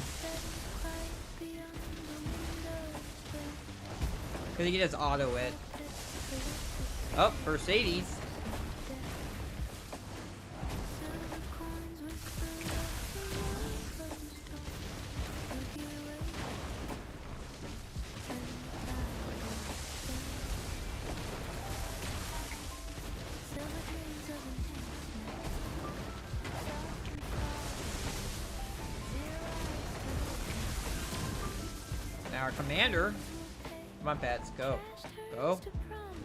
Cause you can just auto it. Oh, Mercedes. Now our commander. Come on, Pats, go. Go.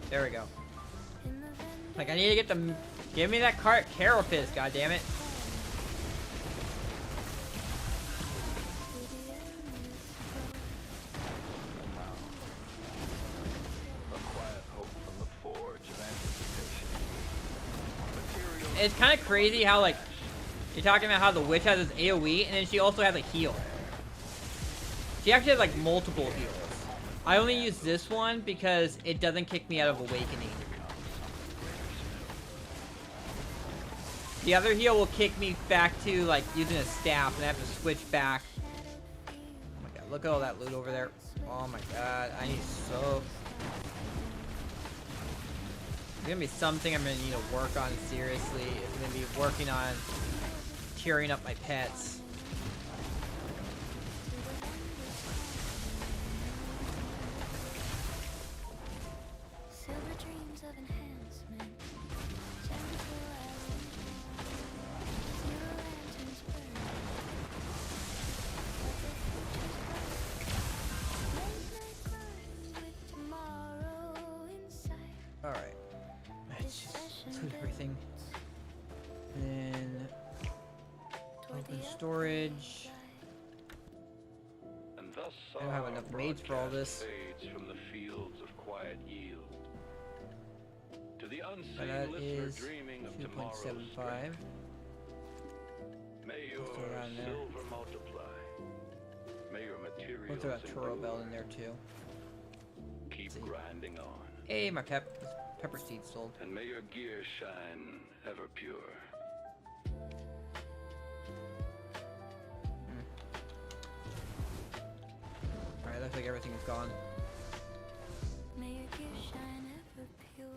There we go. Like, I need to get the... Give me that carapace, goddammit. A quiet hope from the forge of anticipation. Material It's kind of crazy how, like, you're talking about how the witch has this AoE, and then she also has a heal. She actually has, like, multiple heals. I only use this one because it doesn't kick me out of Awakening. The other heal will kick me back to, like, using a staff, and I have to switch back. Oh my god, look at all that loot over there. Oh my god, I need so... It's gonna be something I'm gonna need to work on seriously. It's gonna be working on tearing up my pets. Silver dreams of enhancement, gentle as zero lanterns burn. Late night cries with tomorrow in sight. Alright. Let's just loot everything. And then open storage. and thus I don't have enough maids for all this. fades from the fields of quiet yield. To the But unseen that listener is dreaming of tomorrow's 2.75. strength. May your throw that in there. silver multiply. May your We'll materials throw that Toro improve. belt in there too. Keep see. grinding on. Hey, my pepper seed sold. And may your gear shine ever pure. Alright, looks like everything is gone. May your gear shine ever pure.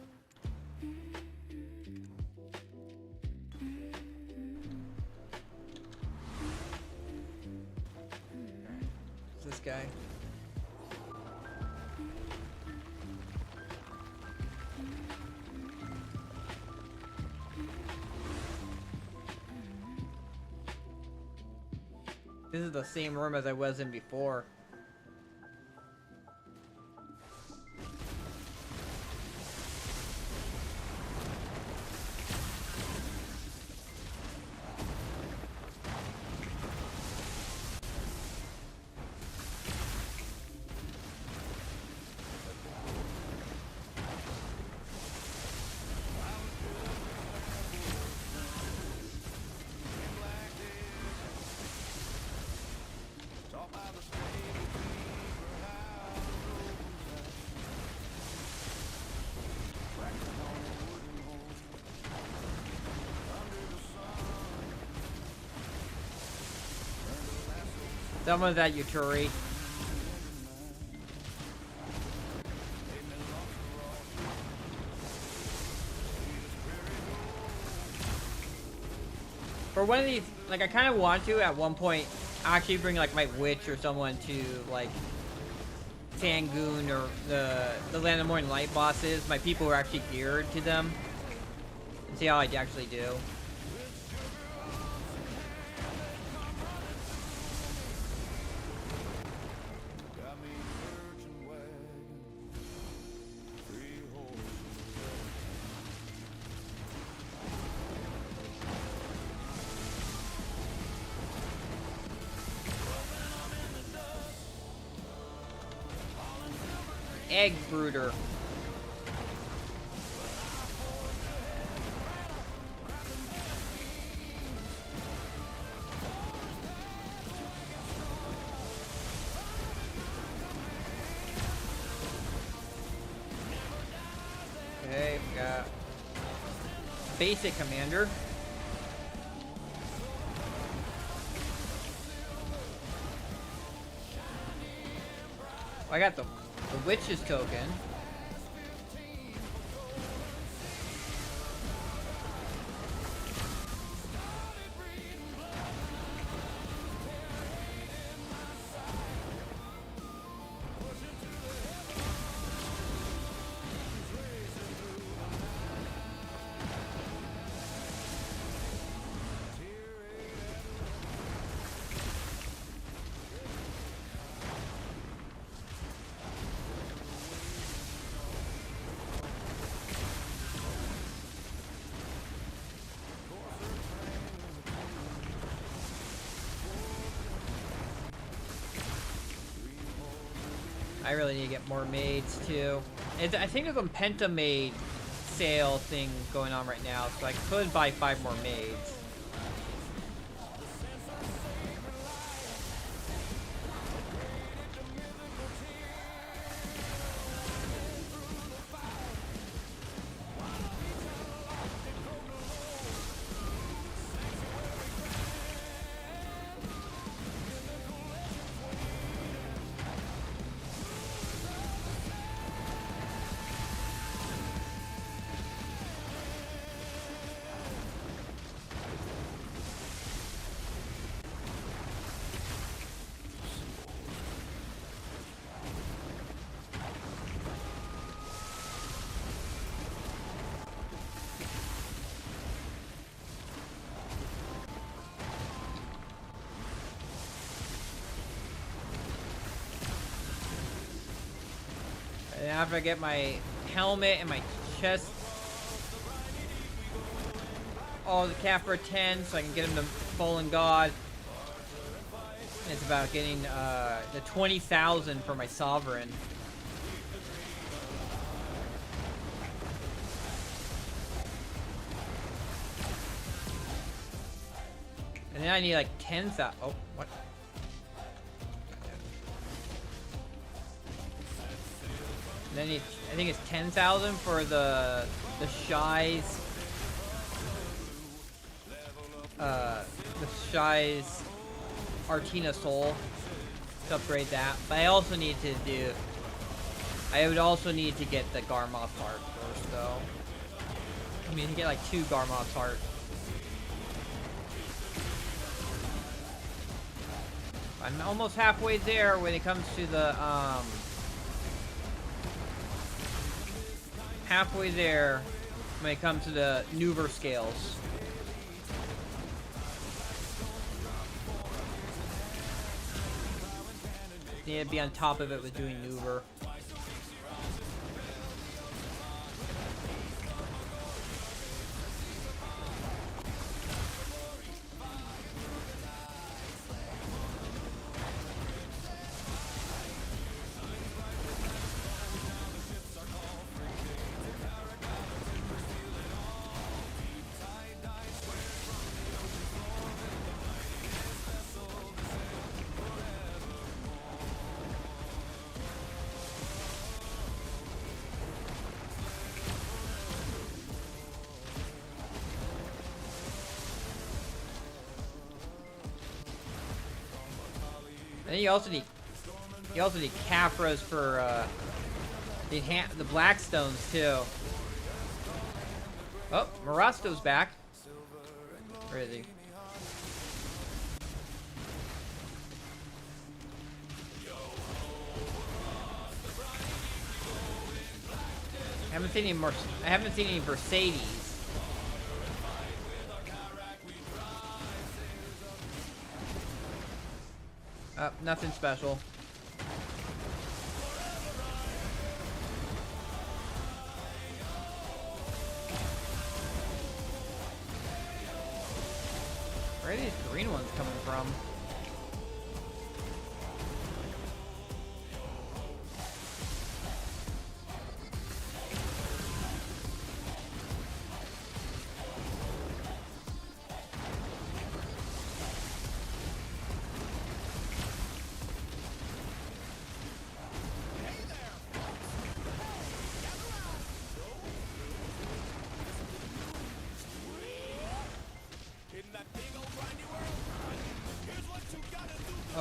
It's this guy. This is the same room as I was in before. Someone's at Uturi. For one of these, like, I kind of want to at one point actually bring like my witch or someone to like Sangoon or the Land of Morning Light bosses. My people who are actually geared to them, and see how I actually do. egg brooder. Okay, we got basic commander. I got the witch's token. I really need to get more maids too. I think there's a Pentamaid sale thing going on right now, so I could buy 5 more maids. And after I get my helmet and my chest, all the cap for 10, so I can get him to Fallen God. And it's about getting the 20,000 for my Sovereign. And then I need like 10,000. Oh, what? And then I think it's 10,000 for the Shai's Artina Soul to upgrade that. But I also need to I would also need to get the Garmoth heart first, though. I mean, to get like 2 Garmoth heart. I'm almost halfway there when it comes to the halfway there when it comes to the Nuver scales. Need to be on top of it with doing Nuver. And then you also need Caphras for the Blackstones too. Oh, Marasto's back. Where is he? I haven't seen any Mercedes. Nothing special. Where are these green ones coming from?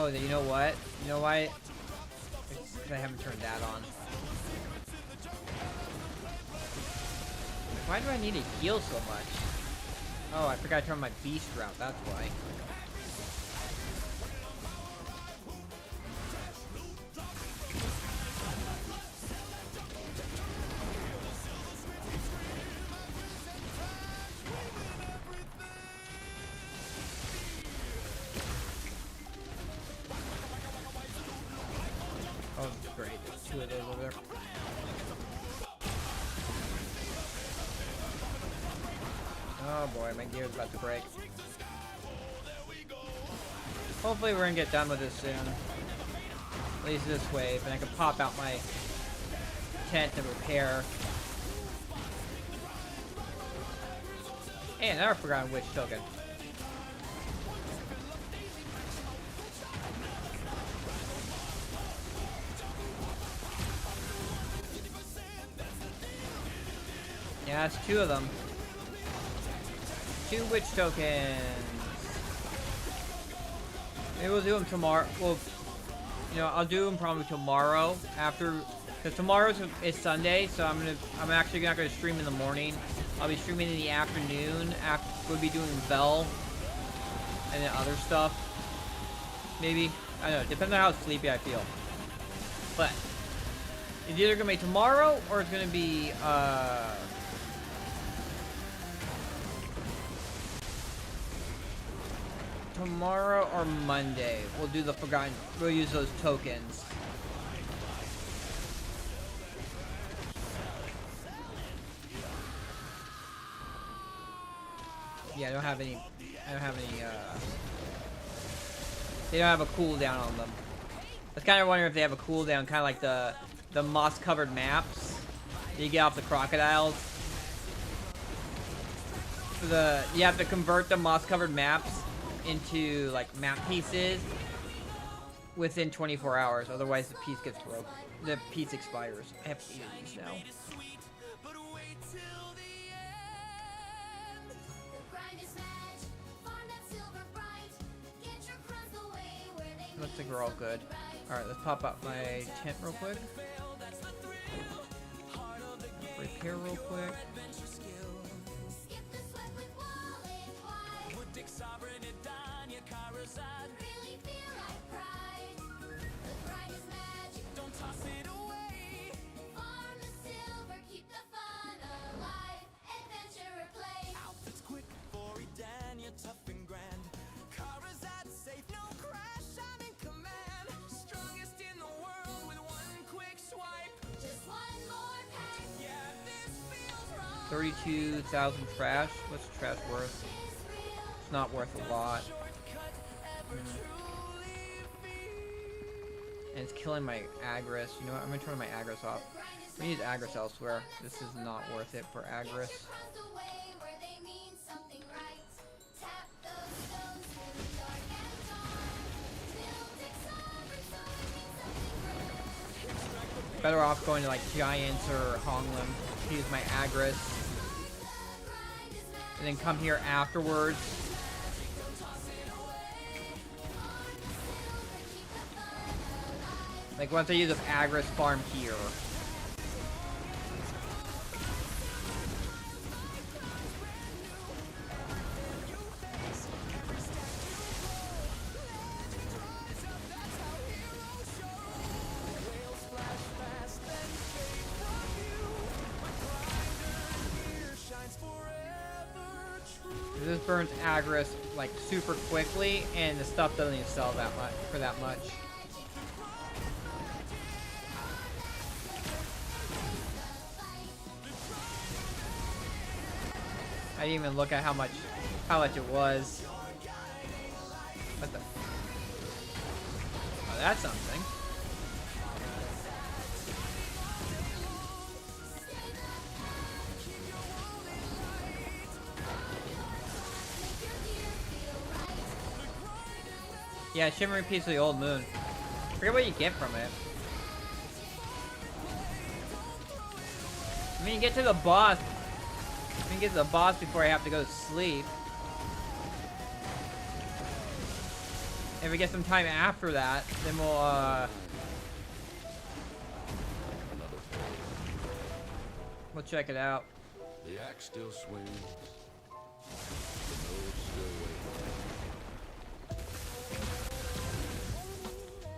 Oh, you know what? You know why? It's 'cause I haven't turned that on. Why do I need to heal so much? Oh, I forgot to turn on my beast route, that's why. Oh, great. There's two of those over there. Oh boy, my gear's about to break. Hopefully we're gonna get done with this soon. At least this wave, and I can pop out my tent and repair. Hey, another forgotten witch token. Yeah, that's two of them. 2 witch tokens. Maybe we'll do them tomorrow. Well, you know, I'll do them probably tomorrow after, because tomorrow is Sunday, so I'm actually not gonna stream in the morning. I'll be streaming in the afternoon. We'll be doing Bell and then other stuff. Maybe, I don't know. Depends on how sleepy I feel. But it's either gonna be tomorrow or it's gonna be tomorrow or Monday. We'll do the forgotten. We'll use those tokens. Yeah, I don't have any. They don't have a cooldown on them. I was kind of wondering if they have a cooldown, kind of like the moss-covered maps that you get off the crocodiles. You have to convert the moss-covered maps into like map pieces within 24 hours, otherwise the piece gets broke. The piece expires. I have 8 of these now. Looks like we're all good. Alright, let's pop up my tent real quick. Repair real quick. $32,000 trash. What's trash worth? It's not worth a lot. And it's killing my Agris. You know what? I'm gonna turn my Agris off. We need Agris elsewhere. This is not worth it for Agris. Better off going to like Giants or Honglin to use my Agris. And then come here afterwards. Like once I use up Agris, farm here. This burns Agris like super quickly, and the stuff doesn't even sell that much for that much. I didn't even look at how much it was. What the? Oh, that's something. Yeah, Shimmering Piece of the Old Moon. I forget what you get from it. I mean, you get to the boss. I mean, get to the boss before I have to go to sleep. If we get some time after that, then we'll we'll check it out. The axe still swings. The nose still waves.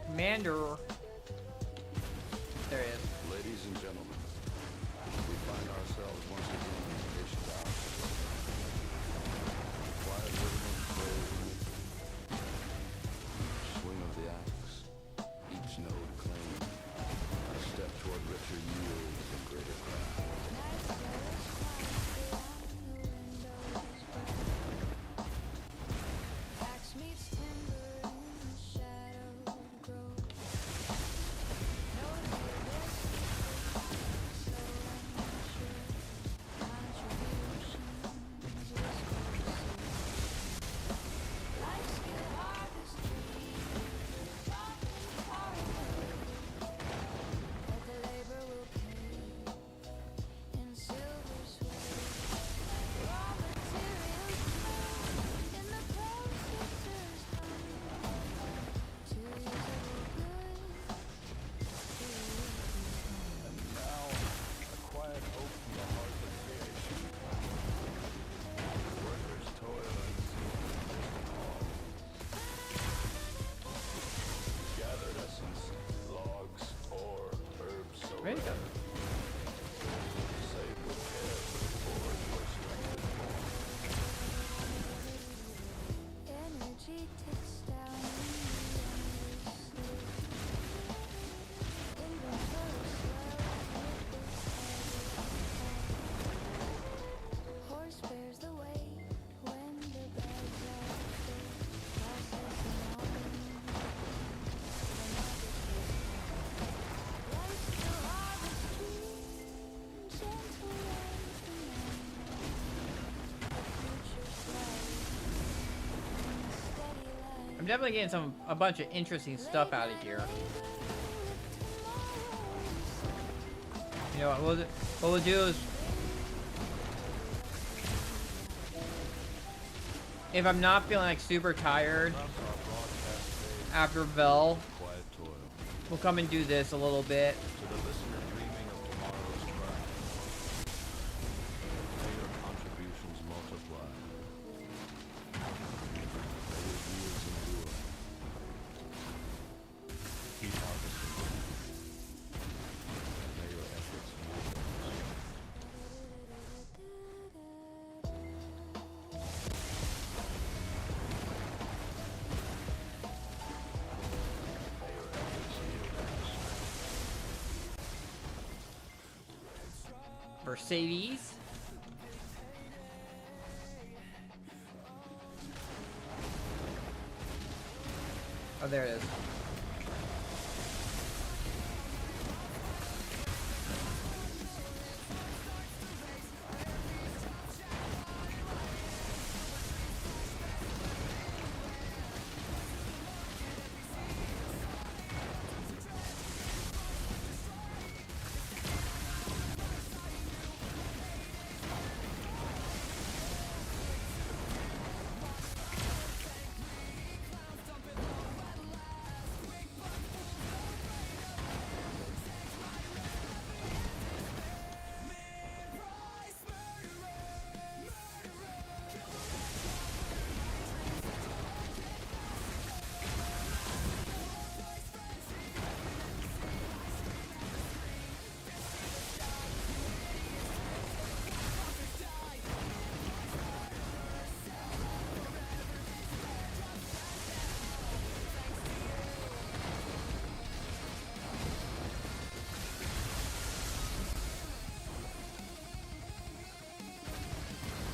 Commander. There he is. Ladies and gentlemen, we find ourselves once again in the nation's hour. Quiet rhythm of praise. Swing of the axe. Each note claimed. A step toward richer yields and greater craft. Axe meets timber in the shadow grove. No contributions life skill artistry, that the labor will pay in silver sway. Raw materials flow in the processor's hum to usable goods. And now, a quiet hope from the heart of creation. Workers toil unseen in distant halls. Gathered essence, logs, ore, herbs so Ready to go. rare. Save with care for the forge where strength is born. Energy ticks down endlessly. Inventory swells with its horse bears the weight when the bags are filled. Processing on the market life still artistry, gentle as the man. The future's light in the steady light. I'm definitely getting a bunch of interesting stuff out of here. You know what we'll do is, if I'm not feeling like super tired Across our broadcast after Vel, Quiet toil. we'll come and do this a little bit. to the listener dreaming of tomorrow's craft. May your contributions multiply. May your yields endure. Keep harvesting. May your efforts move. Mercedes. Oh, there it is.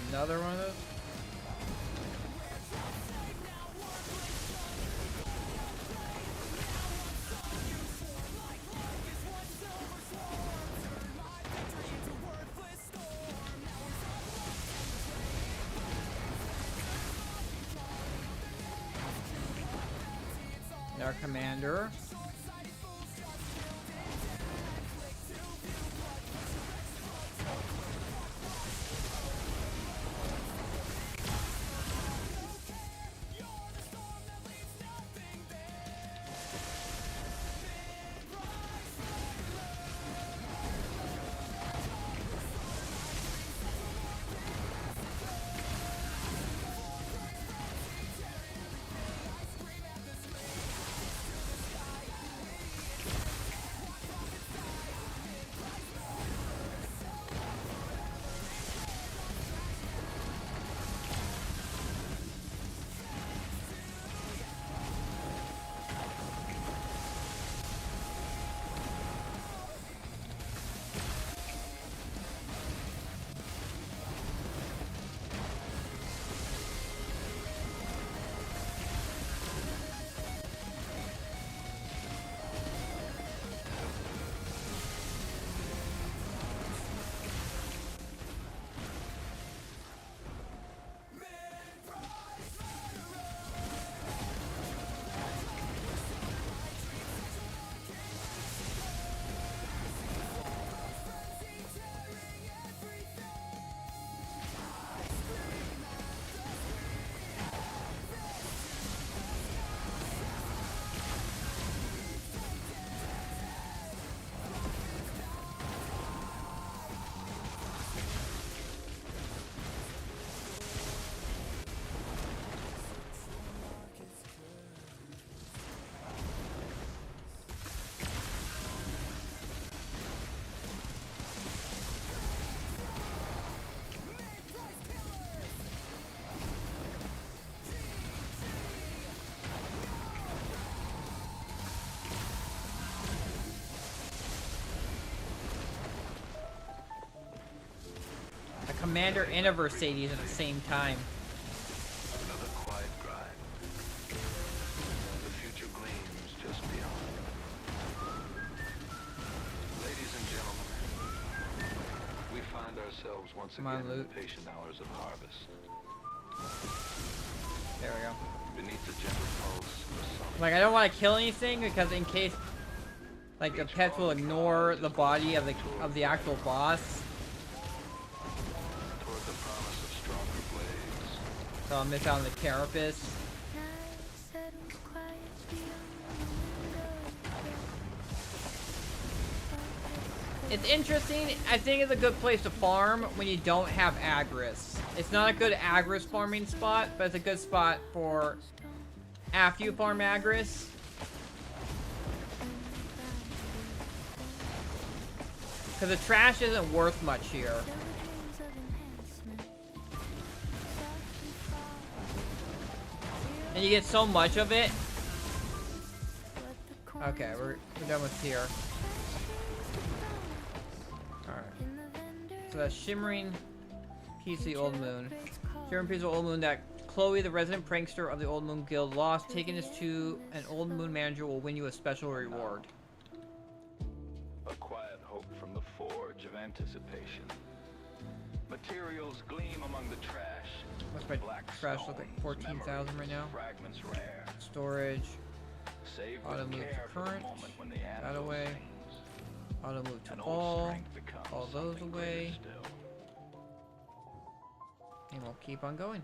Another one of those? Our commander. commander and a Mercedes at the same time. Another quiet grind. The future gleams just beyond. Ladies and gentlemen, we find ourselves once Come on, again in Luke. the patient hours of harvest. There we go. Beneath the gentle pulse of the sun. Like, I don't want to kill anything because in case, like, the pets will ignore the body of the actual boss, Toward the promise of stronger blades. so I'll miss out on the carapace. Night settles quiet beyond the window. It's interesting. I think it's a good place to farm when you don't have Agris. It's not a good Agris farming spot, but it's a good spot for after you farm Agris. Because the trash isn't worth much here. There were dreams of enhancement. Softly fall. And you get so much of it. What the corners Okay, we're done with here. Alright. in the vendor. So that's Shimmering Piece of the Old Moon. Shimmering Piece of the Old Moon that Chloe, the resident prankster of the Old Moon Guild, lost. Taking this to an Old Moon manager will win you a special reward. A quiet hope from the forge of anticipation. Materials gleam among the trash. What's my Black trash look like? stones, 14,000 right memories, now. Fragments rare. Storage. Save Auto with move to care for the current. moment when they add That those away. things. Auto move to An old all. strength becomes All those something away. greater still. And we'll keep on going.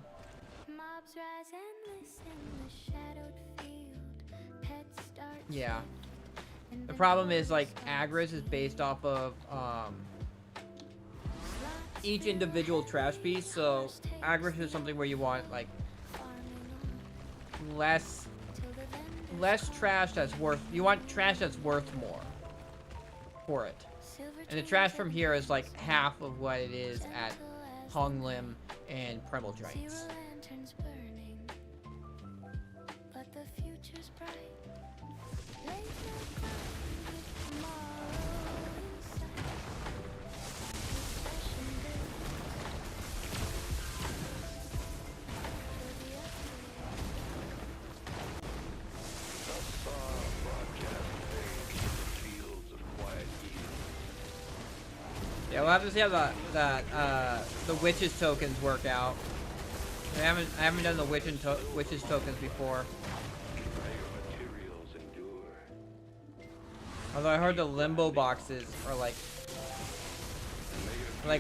Mobs rise endless in the shadowed field. Pets start Yeah. to and The problem is, like, Agris is based off of each individual trash piece, so Agris is something where you want, like, less trash that's worth, you want trash that's worth more for it. And the trash from here is like half of what it is at Hong Lim and Primal Giants. lanterns burning, but the future's bright. Late night climb with tomorrow in sight. Refreshing day for the Thus far, broadcast fades to the fields of quiet Eden. Yeah, we'll have to see how the witches tokens work out. I haven't done the witches tokens before. Higher materials endure. Although I heard the limbo boxes are like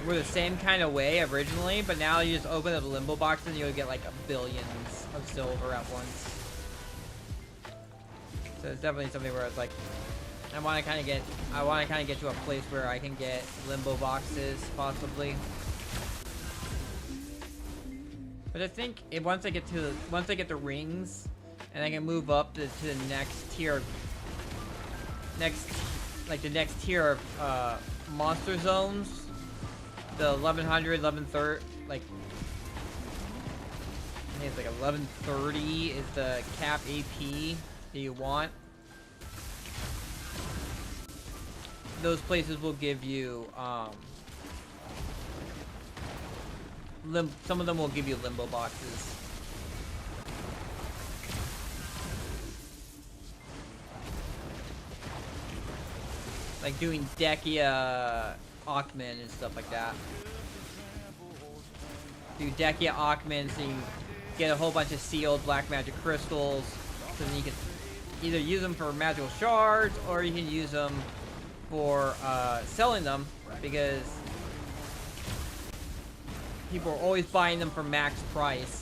were the same kind of way originally, but now you just open up the limbo boxes and you'll get like billions of silver at once. So it's definitely something where it's like I want to kind of get to a place where I can get limbo boxes possibly. But I think once I get the rings and I can move up to the next tier the next tier of monster zones, the 1100, 1130, like I think it's like 1130 is the cap AP that you want. Those places will give you some of them will give you limbo boxes. Like doing Dekia Ackman and stuff like that. Do Dekia Ackman so you get a whole bunch of sealed black magic crystals, so then you can either use them for magical shards or you can use them for selling them, because people are always buying them for max price.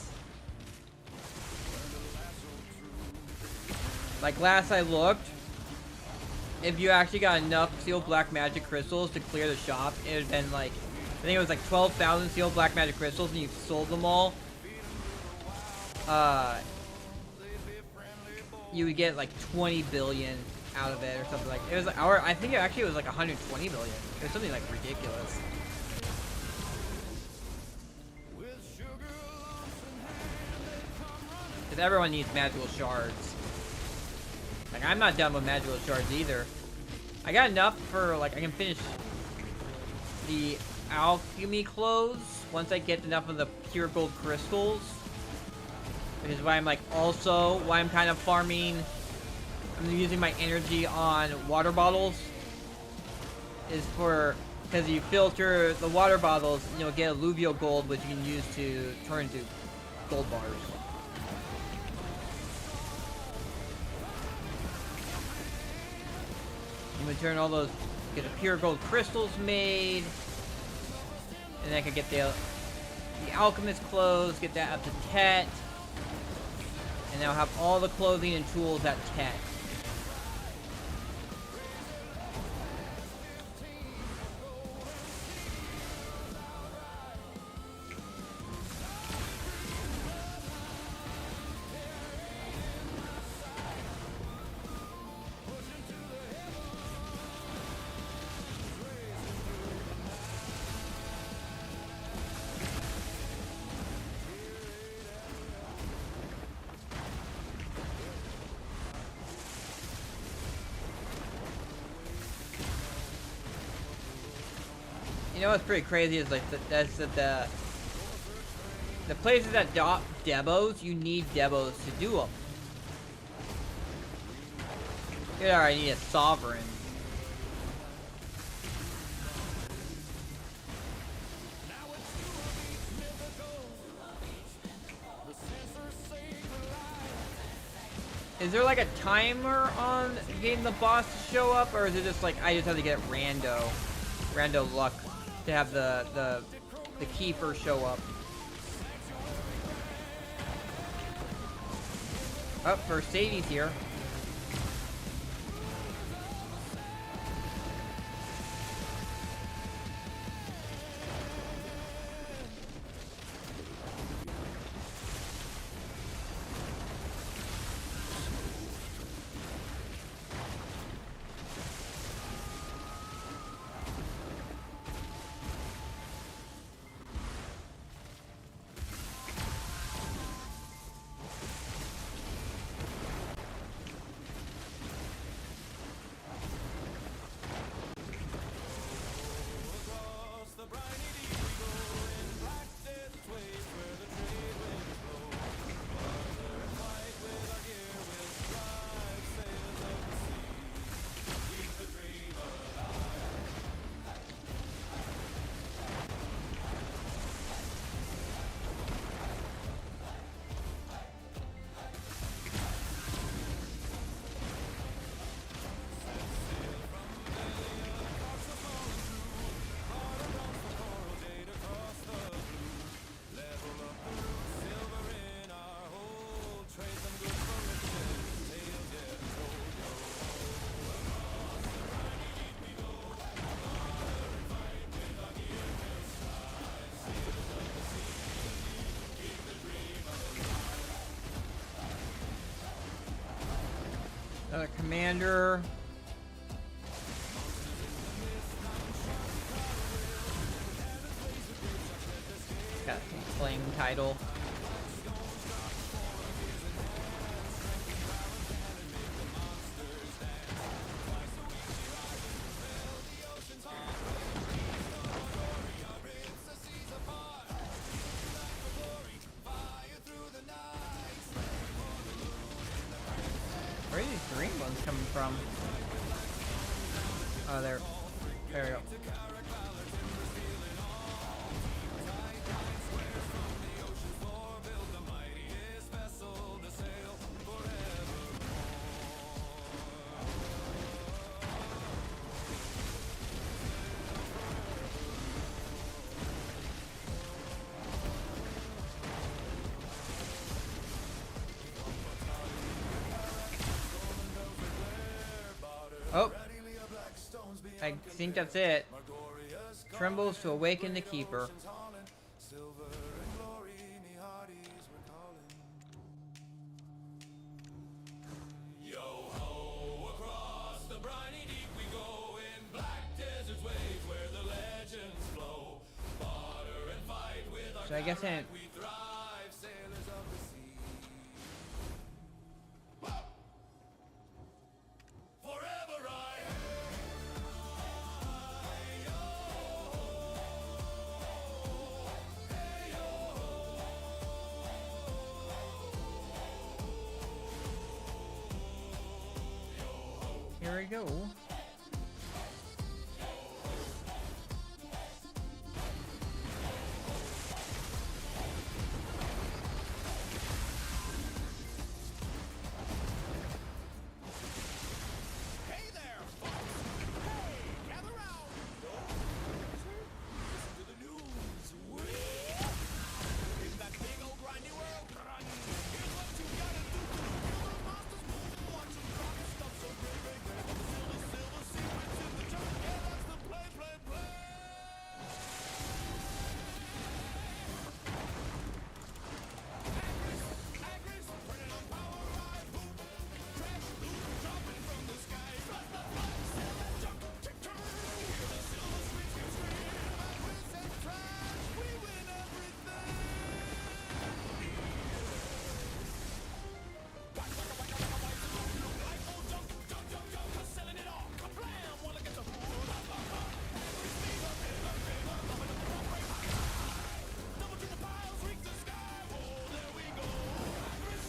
Like last I looked, if you actually got enough sealed black magic crystals to clear the shop, it would have been like, I think it was like 12,000 sealed black magic crystals, and you sold them all. You would get like 20 billion out of it or something like. It was like, I think it actually was like 120 billion. It was something like ridiculous. Because everyone needs magical shards. Like, I'm not done with magical shards either. I got enough for, like, I can finish the alchemy clothes once I get enough of the pure gold crystals, which is why I'm like also why I'm kind of farming. I'm using my energy on water bottles. Is for because you filter the water bottles, you'll get alluvial gold, which you can use to turn into gold bars. I'm gonna turn all those, get the pure gold crystals made, and then I can get the alchemist clothes, get that up to Tet, and now have all the clothing and tools at Tet. You know what's pretty crazy is like the places that drop debos, you need debos to do them. Here I need a sovereign. Is there like a timer on getting the boss to show up, or is it just like I just have to get rando luck to have the keeper show up? Oh, first Sadie's here. Another commander. Got a flame title. Where are these green ones coming from? Oh, there we go. Oh, I think that's it. Trembles to awaken the keeper. So I guess I go. Hey there, folks! Hey, gather round! Listen to the news. In that big old grindy world, here's what you gotta do to kill the monsters. Watch them drop stuff so great, great, great. Silver secrets in the dirt. Yeah, that's the play, play, play. Agris, turning on power, ride, boom. Trash, loot, dropping from the sky. Flood the flood, sell that junk, turn. Hear the silver scream, Agris and trash, we win everything. Selling it all, blam, wanna get the Agris fever, double triple piles, reach the sky. Whoa, there we go. Agris,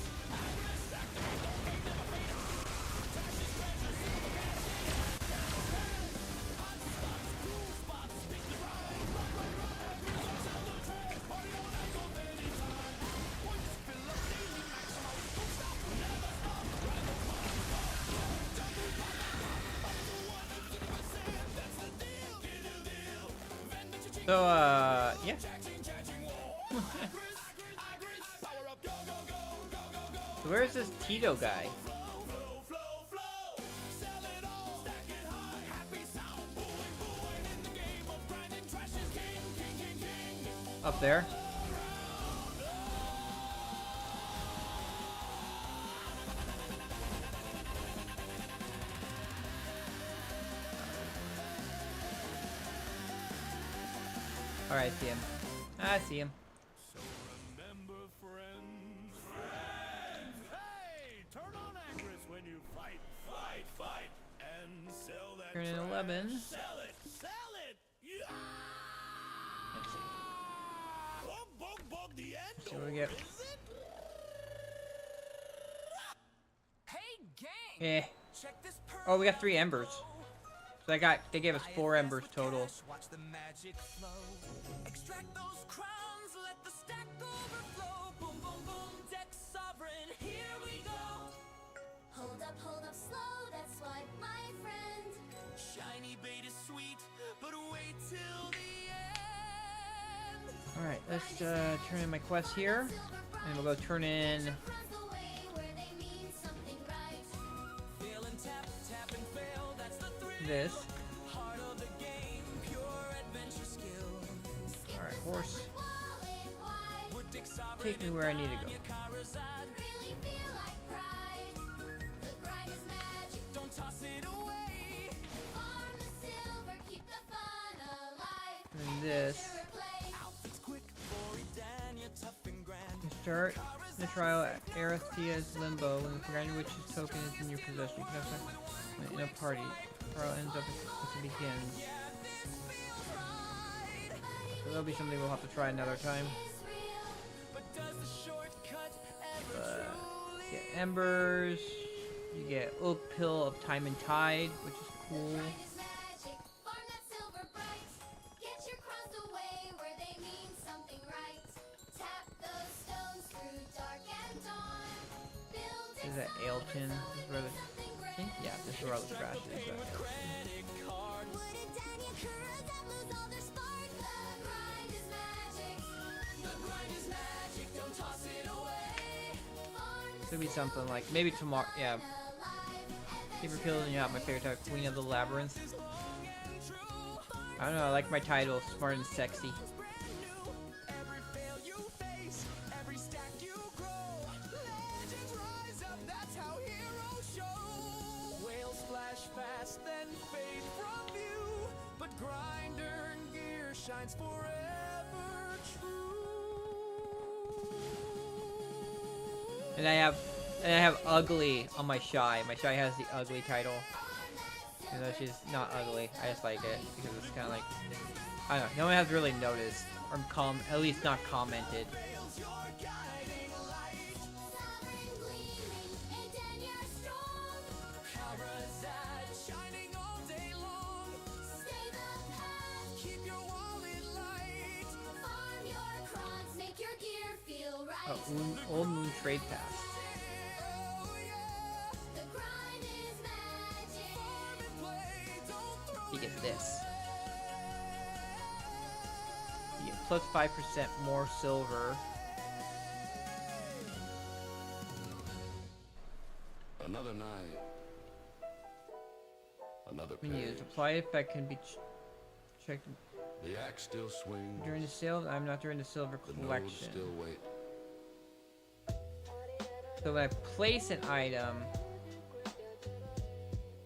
activate, don't fade, never fade. Trash is treasure, silver cash, hot spots, cool spots, pick the ride. Agris on sell the track, party on Echo anytime. Points fill up daily, maximum, don't stop, never stop. Ride the fun, jungle pop, up to 100%, that's the deal, deal. Vendor cha-ching, So, yeah. cha-ching, whoa. Agris, power up, go, go, go, go, go, go. So where's this Tito guy? Flow. Sell it all, stack it high. Happy sound, booing. In the game of grinding, trash is king. Up there. Alright, I see him. I see him. So remember, friends. Hey, turn on Agris when you fight. And sell that Turn in trash. 11. Sell it. Yeah. Let's see. Bug, the end. See what we get. Is it? Hey, gang! Eh. Check this pearl Oh, we got out 3 embers. below. So they gave us 4 embers total. Watch the magic flow. Extract those crowns, let the stack overflow. Boom, boom, boom, deck sovereign, here we go. Hold up, slow, that's why, my friend. Shiny bait is sweet, but wait till the end. Alright, let's turn in my quest here. And we'll go turn in Runs away where they mean something right. Fail and tap and fail, that's the thrill. this. Heart of the game, pure adventure skill. Alright, horse. Wallet wide, Put Dick Sovereign Take me where I need to go. in Charizard. really feel like pride. The grind is magic, Don't toss it away. farm the silver, keep the fun alive. And then this. Adventurer play. Outfits quick, Bori Dan, you're tough and grand. You start the trial at Arethia's Limbo. When the Grand Witch's token is in your possession, you can have sex in a party. The trial ends up as it begins. So that'll be something we'll have to try another time. Is real. But does the shortcut ever But truly you get embers. You get Oak Pill of Time and Tide, which is cool. Grind is magic, farm that silver bright. Get your crowns away where they mean something right. Tap those stones through dark and dawn. Build This is at Ailton. This is where the, something I think, yeah, this is where all the trash is. credit card? Would it Daniel that lose all their spark? The grind is magic. The grind is magic, don't toss it away. Farm the Could be something like maybe tomorrow. Yeah, alive. keep repealing out my favorite type, Queen of the Labyrinth. I don't know. I like my title, Smart and Sexy. Every fail you face, every stack you grow. Legends rise up, that's how heroes show. Whales flash fast, then fade from view. But grinder and gear shines forever true. And I have ugly on my shy. My shy has the ugly title. Even though she's not ugly, I just like it because it's kind of like, I don't know. No one has really noticed or at least not commented. Fails your guiding light. Sovereign gleaming, and then you're strong. Charizard, Oh, Old Moon Trade Pass. The grind is magic. You get this. You get plus 5% more silver. Another night. Another When you page. supply effect can be checked The axe still swings. during the sale. I'm not during the silver The nodes collection. still wait. So when I place an item,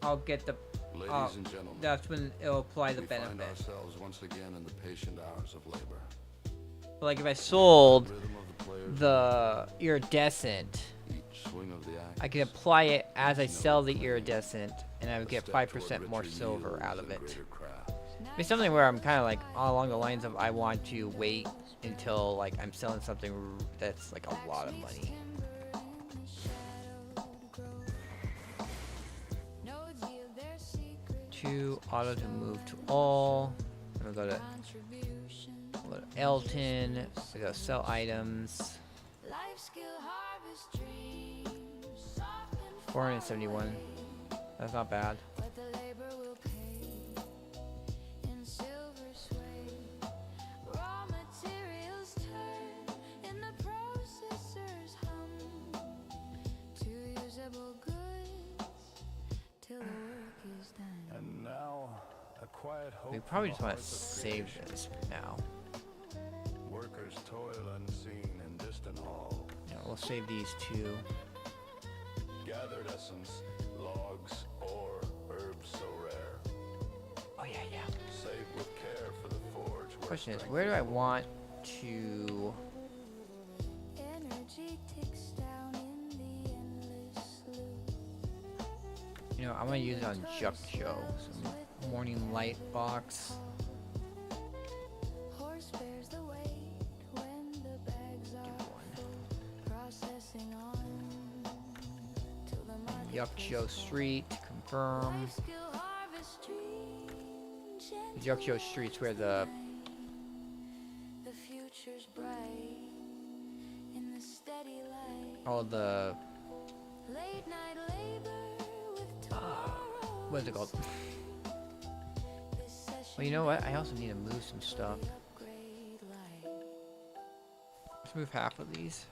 I'll get the. Ladies and gentlemen, That's when it'll apply the we find benefit. ourselves once again in the patient hours of labor. But like if I sold Rhythm of the players. the iridescent, Each swing of the axe. I could apply it as I sell the iridescent, and I would a get step 5% toward more richer silver yields out of and it. greater craft. It's something where I'm kind of like along the lines of I want to wait until like I'm selling something that's like a lot of money. To auto to move to all. I'm gonna go to Elton. We go sell items. 471. That's not bad. And now, a quiet hope. We probably just from the want to hearts of save creation. this for now. Workers toil unseen in distant hall. Yeah, we'll save these two. Gathered essence, logs, ore, herbs so rare. Oh yeah, yeah. Saved with care for the forge. where Question is, strength where do I is want to? Energy ticks down in the endless loop. You know, I'm gonna use it on Jukjo. So morning light box. Horse bears the weight when the bags Do are one. processing on till the market Jukjo Street. Confirm. life skill harvest dreams. Jukjo Street's where the The future's bright in the steady light. all the Late night labor with tomorrow. what is it called? This session Well, you know what? I also need to move some stuff. upgrade light. Let's move half of these.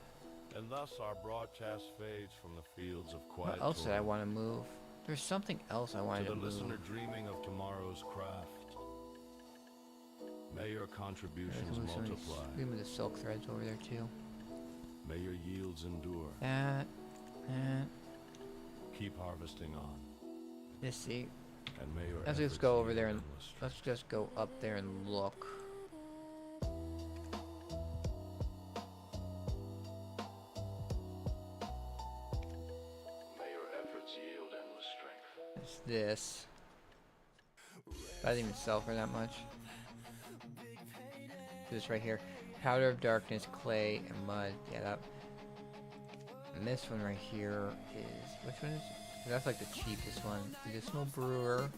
And thus our broadcast fades from the fields of quiet What else did I toil want to move? There's something else I to wanted the to listener move. dreaming of tomorrow's craft. May your Let's contributions move some of these- multiply. we move the silk threads over there too. May your yields endure. That. Keep harvesting on. Let's see. And may your Let's just efforts go over yield there and endless strength. let's just go up there and look. May your efforts yield endless strength. It's this. But I didn't even sell for that much. This right here. Powder of darkness, clay, and mud. Yeah, that. And this one right here is. Which one is. That's like the cheapest one. Medicinal brewer.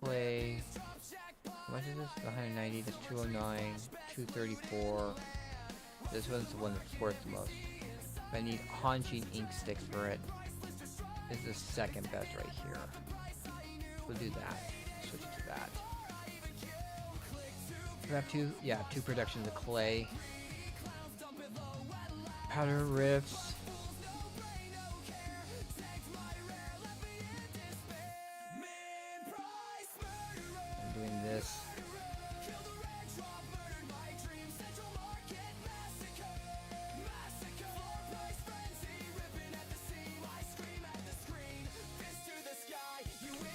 Clay. How much is this? 190. This 209. 234. This one's the one that's worth the most. I need Hanjin ink sticks for it. This is the second best right here. We'll do that. Switch it to that. We have two, yeah, two productions of clay. Powder riffs. I'm doing this.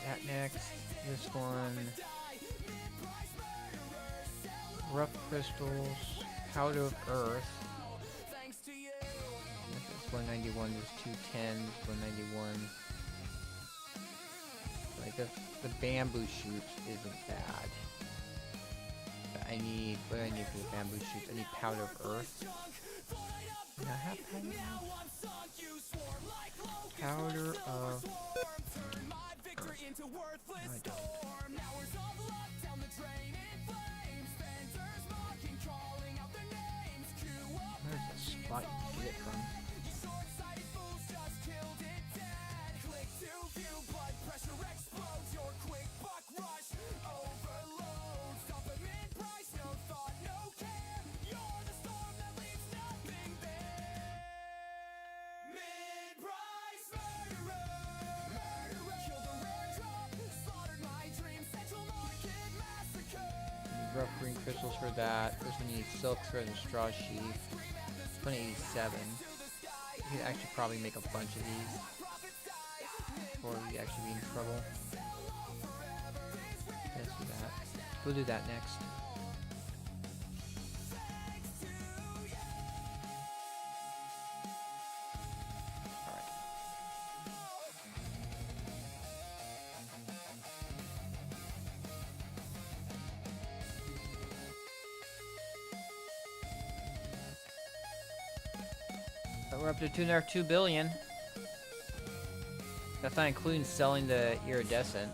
That next. This one. Rough crystals. Powder of earth. This is 191. This is 210. 191. Like the bamboo shoots isn't bad. But I need, what do I need for the bamboo shoots? I need powder of earth. Do I have powder? Powder of earth. No, I don't. crystals for that. This one needs silk thread and straw sheath. 187. You could actually probably make a bunch of these before we actually be in trouble. Let's do that. We'll do that next. Alright. So we're up to another 2 billion. That's not including selling the iridescent.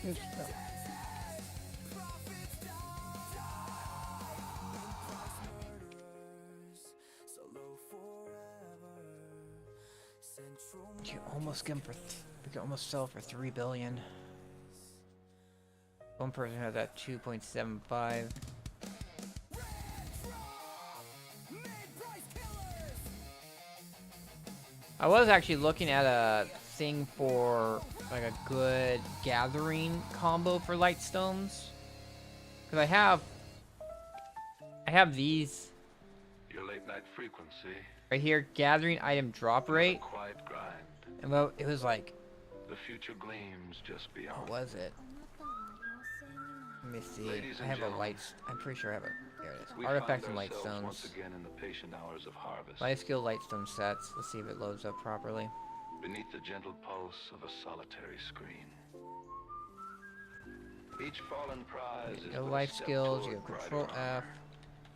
Good stuff. You almost get them for. We can almost sell for 3 billion. One person has that 2.75. I was actually looking at a thing for like a good gathering combo for Lightstones, because I have these Your late night frequency. right here, gathering item drop rate, Quiet grind. and well, it was like, The future gleams just beyond. what was it? Let me see. Ladies I and have a gentlemen, light. I'm pretty sure I have a. There it is. We Artifacts and find ourselves once Lightstones. again in the patient hours of harvest. Life skill Lightstone sets. Let's see if it loads up properly. Beneath the gentle pulse of a solitary screen. Each fallen prize is No but a life step skills. You toward have Control brighter F.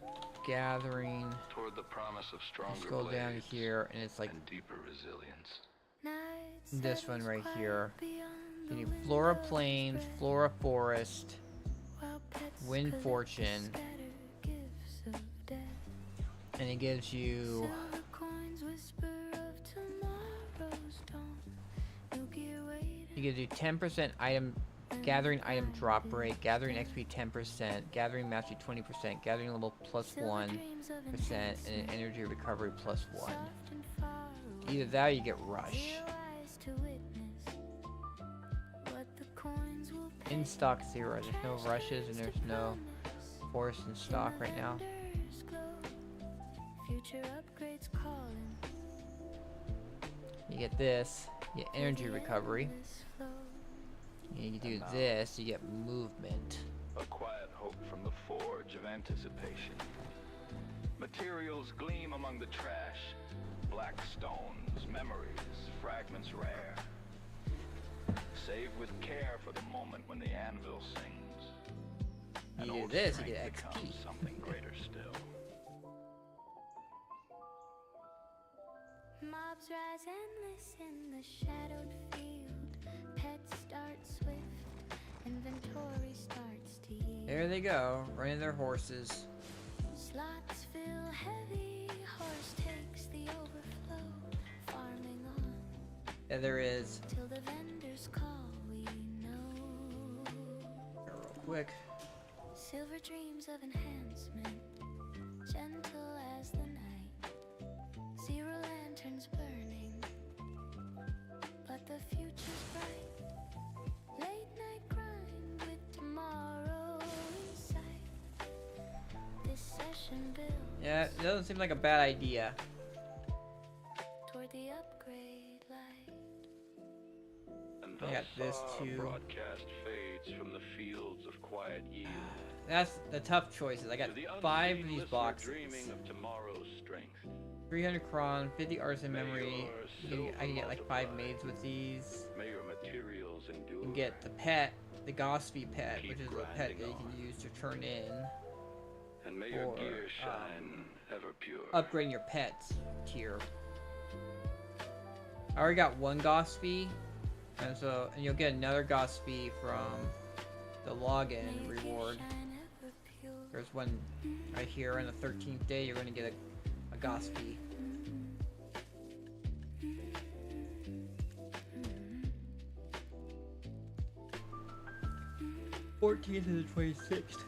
armor, Gathering. toward the promise of stronger Let's go down blades here, and it's like and deeper resilience. this one right here. You do Flora Plains, Flora Forest, Wind Fortune, and it gives you. It gives you 10% item gathering item drop rate, gathering XP 10%, gathering mastery 20%, gathering level plus 1%, and an energy recovery plus 1. Either that or you get rush. In stock 0. There's no rushes and there's no forest in stock right now. You get this, you get energy recovery. You do this, you get movement. A quiet hope from the forge of anticipation. Materials gleam among the trash. Black stones, memories, fragments rare. Save with care for the moment when the anvil sings. You An do old this, you strength get becomes XP. something greater still. Mobs rise endless in the shadowed field. Pets start swift, inventory starts to yield. There they go, running their horses. Slots feel heavy, horse takes the overflow. Farming on Yeah, there is. till the vendors call, we know. Here real quick. Silver dreams of enhancement, gentle as the night. 0 lanterns burning, but the future's bright. Late night grind with tomorrow in sight. This session builds Yeah, it doesn't seem like a bad idea. toward the upgrade light. And I got this our too. broadcast fades from the fields of quiet yield. That's the tough choices. I got To the 5 of unseen these listener boxes. dreaming of tomorrow's strength. 300 cron, 50 artisan May memory. your I can get like 5 silver maids with these. May your materials endure. You can get the pet, the Gospy pet, Keep which is a pet grinding that you can on. use to turn in. And may your or, gear shine ever pure. Upgrading your pets tier. I already got 1 Gospy, and you'll get another Gospy from the login reward. There's one right here on the 13th day. You're going to get a Gospy. 14th and the 26th.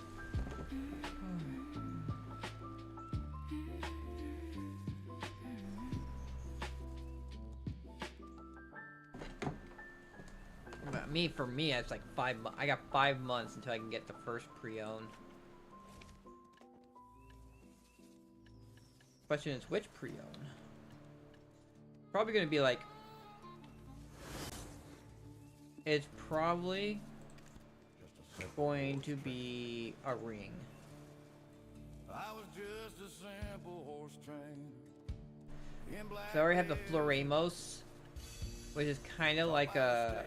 For me, it's like 5 months. I got 5 months until I can get the first pre-owned. Question is, which pre-owned? Probably gonna be like... It's probably going to be a ring. I was just a simple horse trainer. So I already have the Floramos, which is kind of like a...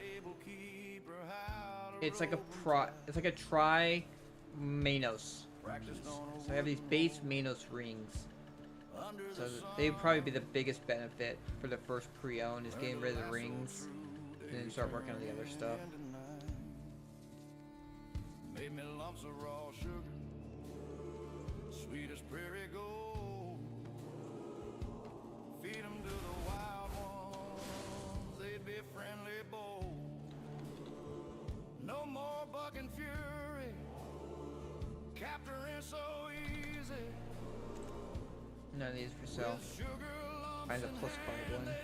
It's like a tri Manos. So I have these base Manos rings. So they would probably be the biggest benefit for the first pre-owned is getting rid of the rings and then start working on the other stuff. Made me lumps of raw sugar, sweet as prairie gold. Feed 'em to the wild ones, they'd be friendly bold. No more bucking fury, capturing so easy. None of these for sale. Find the plus 5 one.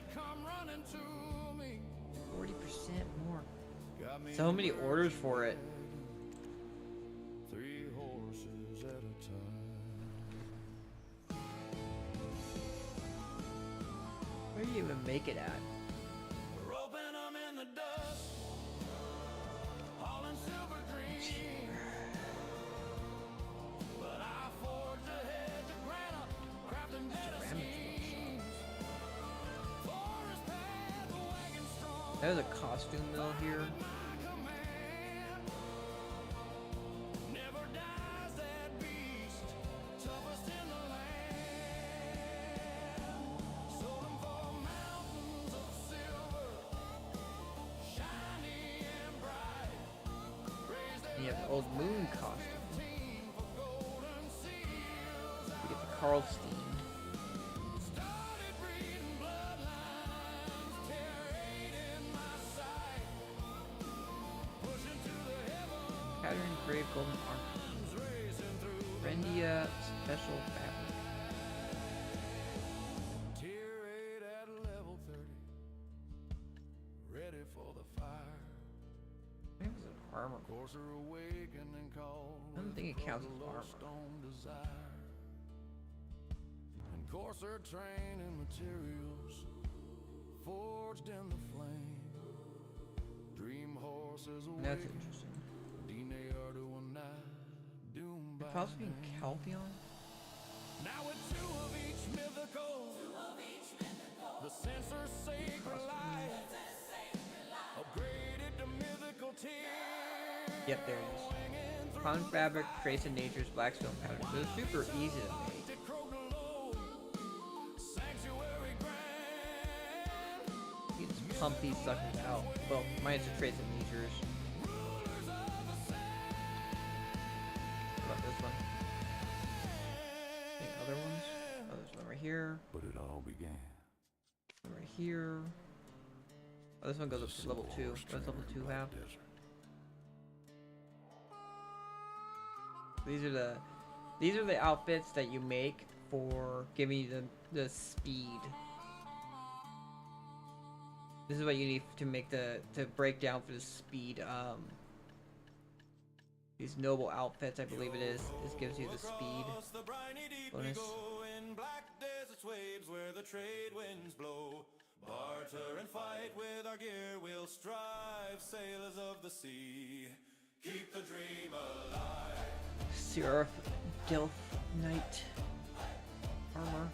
40% more. So many orders for it. 3 horses at a time. Where do you even make it at? Roping 'em in the dust, hauling silver green. But I forged ahead to granite, crafting better schemes. Forest path, the wagon strong. There's a costume mill here. Never dies that beast, toughest in the land. Sold 'em for mountains of silver, shiny and bright. Raised And you have the old moon costume. team for golden seals. You get the Karlstein. Started breeding bloodlines, terrorating my sight. Pushing to the heavens, Pattern engraved golden arms. racing through Rendia special fabric. Tier 8 at level 30, ready for the fire. I think it was an armor. Courser awakening call. I don't think it counts as with armor. stone desire. And courser training materials forged in the flame. Dream horses That's awake. interesting. Dine Arduina, doomed by Could possibly be name. Caltheon? Now with 2 of each mythical. The censor's sacred light. Upgraded to mythical tier. Yep, there it is. Common fabric, trace of nature's blackstone pattern. So it's super easy to make. To Krogalo, Sanctuary Grand. You can just pump these suckers out. Well, minus the trace of nature's. What about this one? Any other ones? Oh, there's one right here. But it all began. One right here. Oh, this one goes up to level 2. What does level 2 have? These are the outfits that you make for giving you the speed. This is what you need to make to break down for the speed. These noble outfits, I believe it is. This gives you the speed bonus. In black deserts waves where the trade winds blow. Barter and fight with our gear, we'll strive, sailors of the sea. Keep the dream alive. Seraph Delph Knight armor.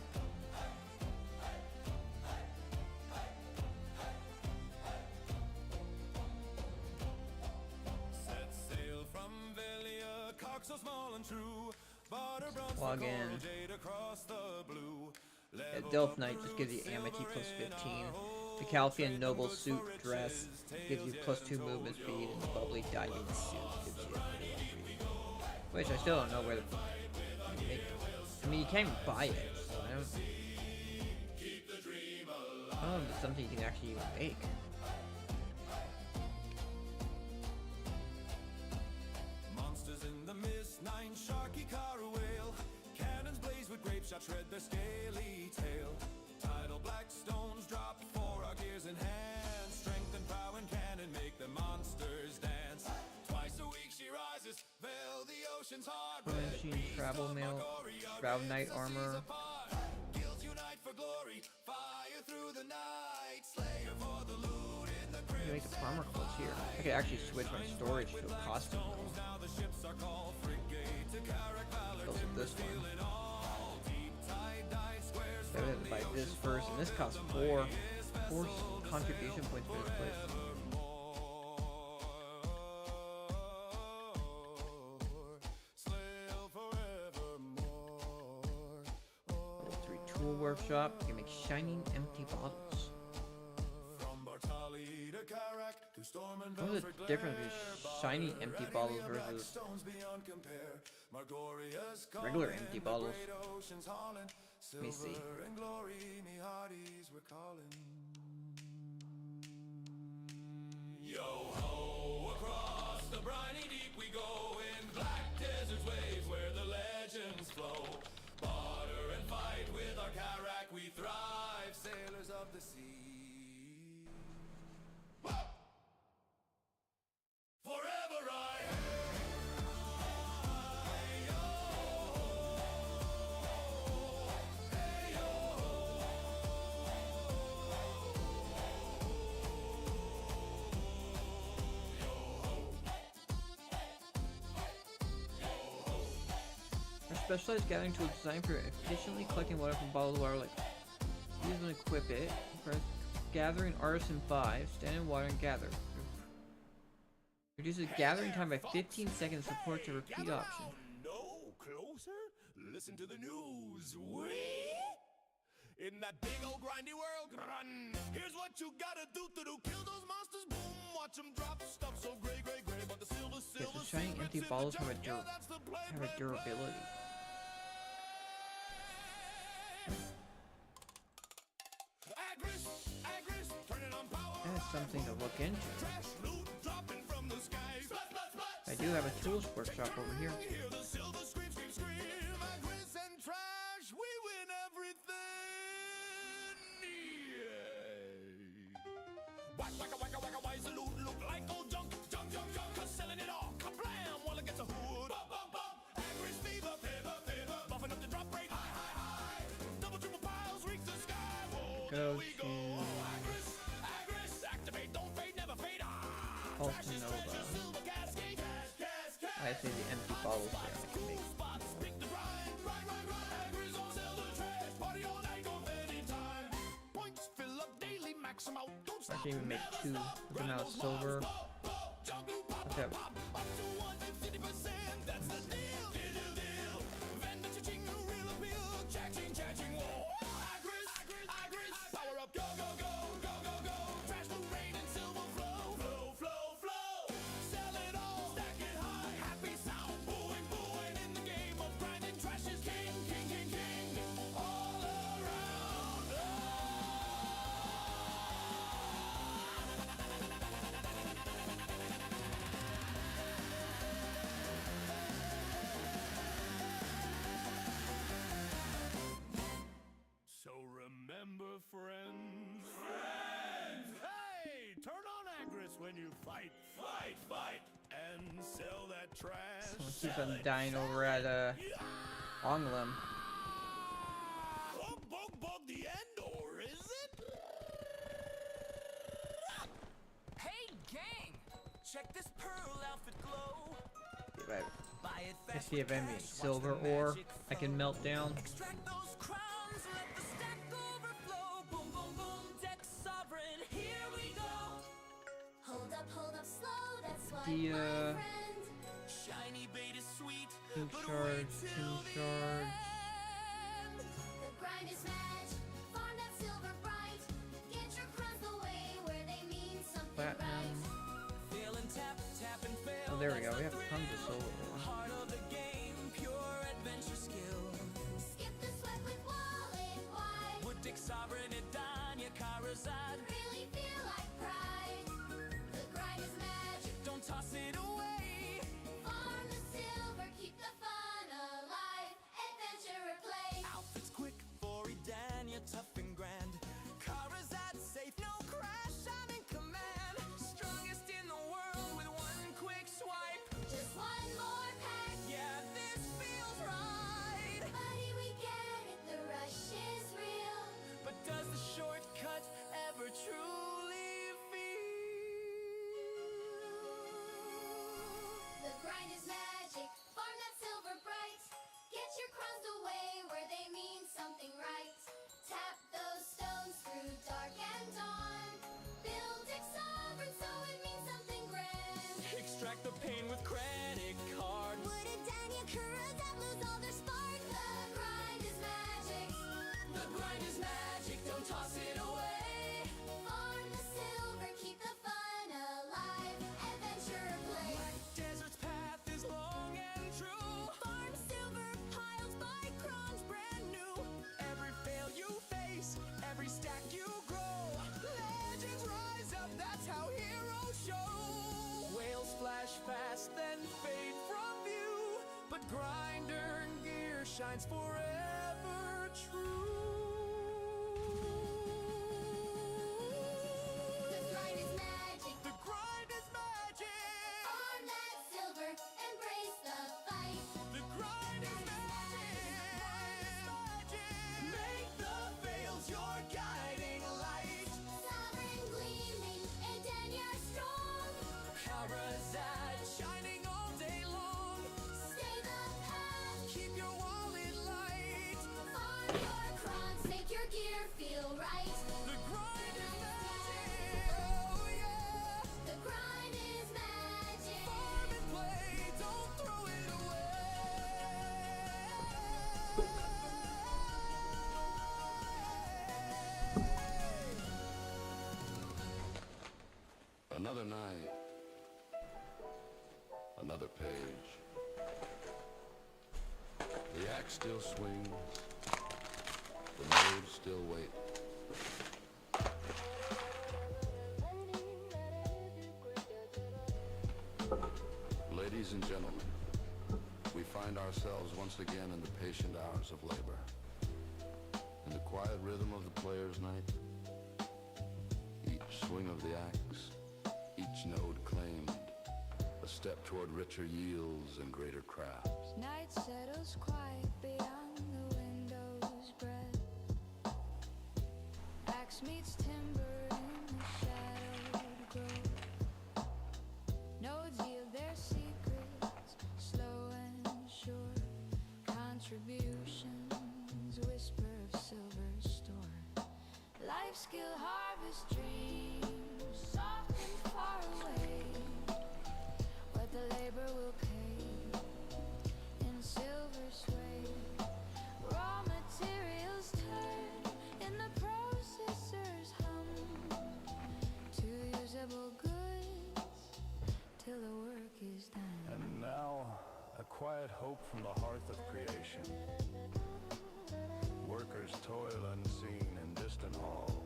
Set sail from Velia, cock so small and true. Barter bronze for Log coral in. jade across the blue. Yeah, Delph Knight just gives you Amity plus 15. The Calphian Noble Suit Dress gives you plus 2 movement speed, and the Bubbly Diving Suit gives you +1 speed. Which I still don't know where to make. I mean, you can't even buy it, so I don't know if it's something you can actually even make. shot shred their scaly tail. Tidal black stones drop for our gears in hand. Strength and power and cannon make the monsters dance. Twice a week she rises, veil the ocean's heart. War Machine, Travel Mail, Shroud Knight Armor. Guilds unite for glory, fire through the night. Slayer for the loot in the You make the armor clothes here. I could actually switch my storage to a costume. now the ships are called frigate to Carrack Valor. Goes with this one. Deep tie-dyed squares So I have to buy this first, and this costs four contribution points for this place. Slail forevermore. Level 3 tool workshop. You can make shining empty bottles. From Bartali to Carrack to Storm and What's the difference between shiny empty bottles versus stones beyond compare. Margoria's regular empty bottles? great oceans hauling. Let me see. Silver and glory, me hearties we're calling. Yo ho, across the briny deep we go in black deserts waves where the legends flow. Barter and fight with our Carrack we thrive, sailors of the sea. Forever I Our specialized gathering tool designed for efficiently collecting water from bottled water. Like, use and equip it. Press gathering artisan 5. Stand in water and gather. Reduces gathering time by 15 seconds. Supports a repeat option. No closer. Listen to the news. In that big old grindy world, run. Here's what you gotta do to kill those monsters. Boom, watch them drop stuff so gray, gray, gray. But the silver, Okay, so shiny empty bottles have a durability. Agris, Agris, turning on power. That's something to look into. Trash loot dropping from the sky. Splat, splat, splat. I do have a tools workshop over here. Hear the silver scream, scream, scream. Agris and trash, we win everything. Yeah. Whack, whack, whack, whack, why is the loot look like old junk, junk, junk, junk? 'Cause selling it all, kablam, while it gets a hood. Bum, bum, bum. Agris fever, fever, fever. Buffing up the drop rate. High, high, high. Double, triple piles reach the sky. Whoa, Go there we go. to- Agris, Agris, activate, don't fade, never fade. Pulse Trash is Nova. treasure, silver cascade. Cash, cash, cash. I say the empty bottles here. I can make. Spots, pick the grind, right, right, right. Agris on sell the trash, party all night, go anytime. Points fill up daily, max 'em out, don't I stop. can even make two. Put them out silver. Okay. Up to 150%, that's the deal. Deal, deal, deal. Vendor cha-ching, real appeal. Cha-ching, cha-ching, whoa. Agris, Agris, power up, go, go, go, go, go, go. Trash, loot, rain, and silver flow. Flow, flow, flow. Sell it all, stack it high. Happy sound, booing, booing. In the game of grinding, trash is king, king, king, king. All around. So remember, friends. Friends! Hey, turn on Agris when you fight. Fight, fight, and sell that trash. Someone keeps on dying over at Onglem. Bug, bug, bug the end, or is it? Hey, gang! Check this pearl outfit glow. Right. Buy it Let's fast see if with any cash, watch silver the ore magic I can flow. melt down. Extract those crowns, let the stack overflow. Boom, boom, boom, deck sovereign, here we go. Hold up, slow, that's why, The, my friend. Shiny bait is sweet, Two but shards, wait till two the shards. end. The grind is match, farm that silver bright. Get your crowns away where they mean something Platinum. right. Fail and tap, tap and fail. Oh, there we go. We that's have the tons of thrill. silver ore. Heart of the game, pure adventure skill. Skip the sweat with wallet wide. Would Dick Sovereign it down, your Karazad. Really feel like pride. The grind is magic. Don't toss it away. Farm the silver, keep the fun alive. Adventurer play. Outfits shines forever true. The grind is magic. The grind is magic. On that silver, embrace the fight. The grind is magic. Make the veils your guiding light. Sovereign gleaming, and then you're strong. Karazad shining all day long. Stay the path, Keep your wallet light. farm your crops, make your gear feel right. The grind is magic. Oh yeah. The grind is magic. Farm and play, don't throw it away. Another night. Another page. The axe still swings. The modes still wait. Ladies and gentlemen, we find ourselves once again in the patient hours of labor. In the quiet rhythm of the player's night, each swing of the axe, each node claimed, a step toward richer yields and greater craft. Night settles quiet beyond the window's breath. Axe meets timber in the shadowed grove. Nodes yield their secrets, slow and sure. Contributions, whisper of silver store. Life skill harvest dreams, soft and far away. What the labor will pay in silver sway. Raw materials turn in the processor's hum to usable goods till the work is done. And now, a quiet hope from the hearth of creation. Workers toil unseen in distant halls.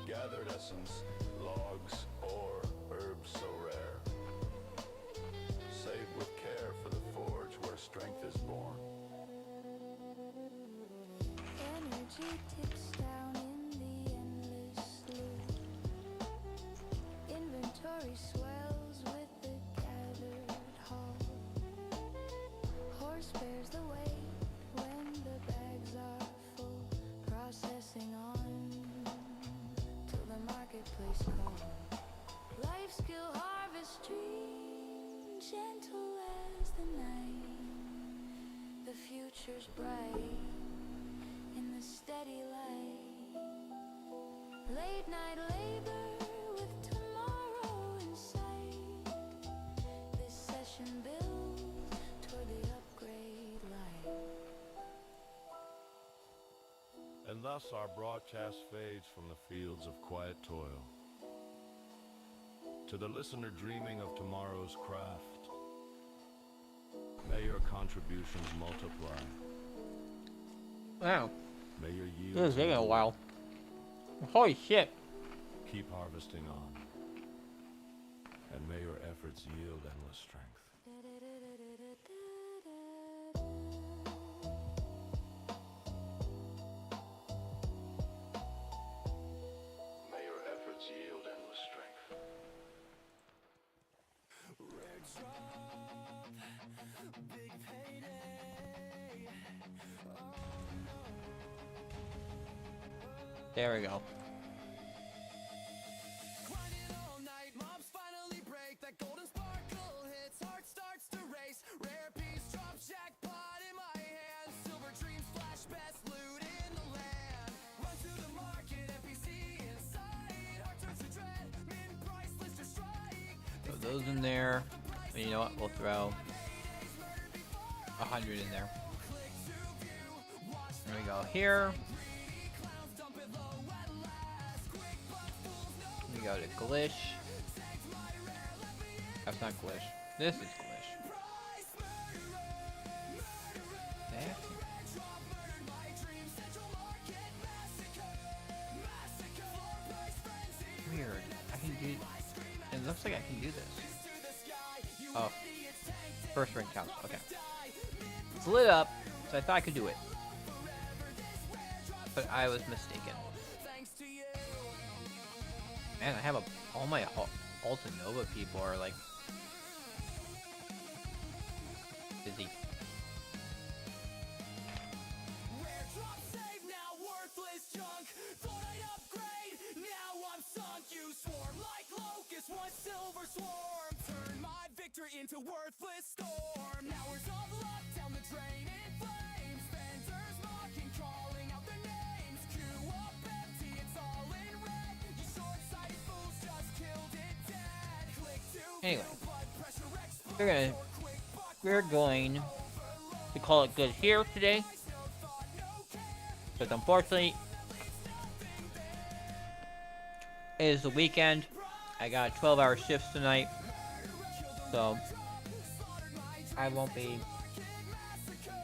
Gathered essence, logs, ore, herbs so rare. Saved with care for the forge where strength is born. Energy ticks down in the endless loop. Inventory swells with the gathered haul. Horse bears the weight when the bags are full. Processing on till the marketplace call. Life skill harvest dream, gentle as the night. The future's bright in the steady light. Late night labor with tomorrow in sight. This session builds toward the upgrade light. And thus our broadcast fades from the fields of quiet toil to the listener dreaming of tomorrow's craft. May your contributions multiply. Wow, May your yields this is taking a endure. while. Holy shit. Keep harvesting on. And may your efforts yield endless strength. May your efforts yield endless strength. Red drop, big payday. There we go. Grinding all night, mobs finally break. That golden sparkle hits, heart starts to race. Rare piece drop, jackpot in my hand. Silver dreams flash, best loot in the land. Run to the market, NPC inside. Heart turns to dread, min price list to strike. Throw those in there. And you know what? We'll throw 100 in there. There we go. Here. We go to Glish. That's not Glish. This is Glish. There. Weird. I can do. It looks like I can do this. Oh. First ring counts. Okay. It's lit up, so I thought I could do it. But I was mistaken. Man, I have all my Alta Nova people are like busy. Into worthless storm. Hours of luck down the drain in flames. Vendors mocking, calling out their names. Queue up empty, it's all in red. You short-sighted fools just killed it dead. Click to Anyway, blood pressure we're going to call it good here today. Because unfortunately, it is the weekend. I got 12-hour shifts tonight. So, I won't be...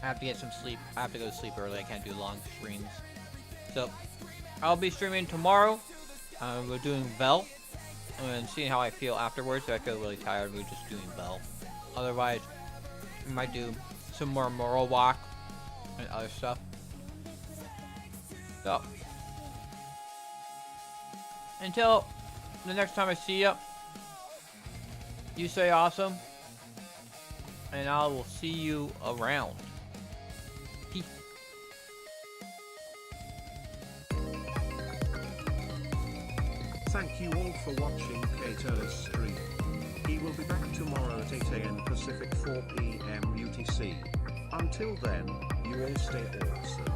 I have to get some sleep. I have to go to sleep early. I can't do long streams. So, I'll be streaming tomorrow. We're doing Bell. And seeing how I feel afterwards. If I feel really tired, we're just doing Bell. Otherwise, I might do some more Moral Walk and other stuff. So, until the next time I see you, you stay awesome, and I will see you around. Peace. Thank you all for watching Kato's stream. He will be back tomorrow at 8 AM Pacific, 4 PM UTC. Until then, you all stay awesome.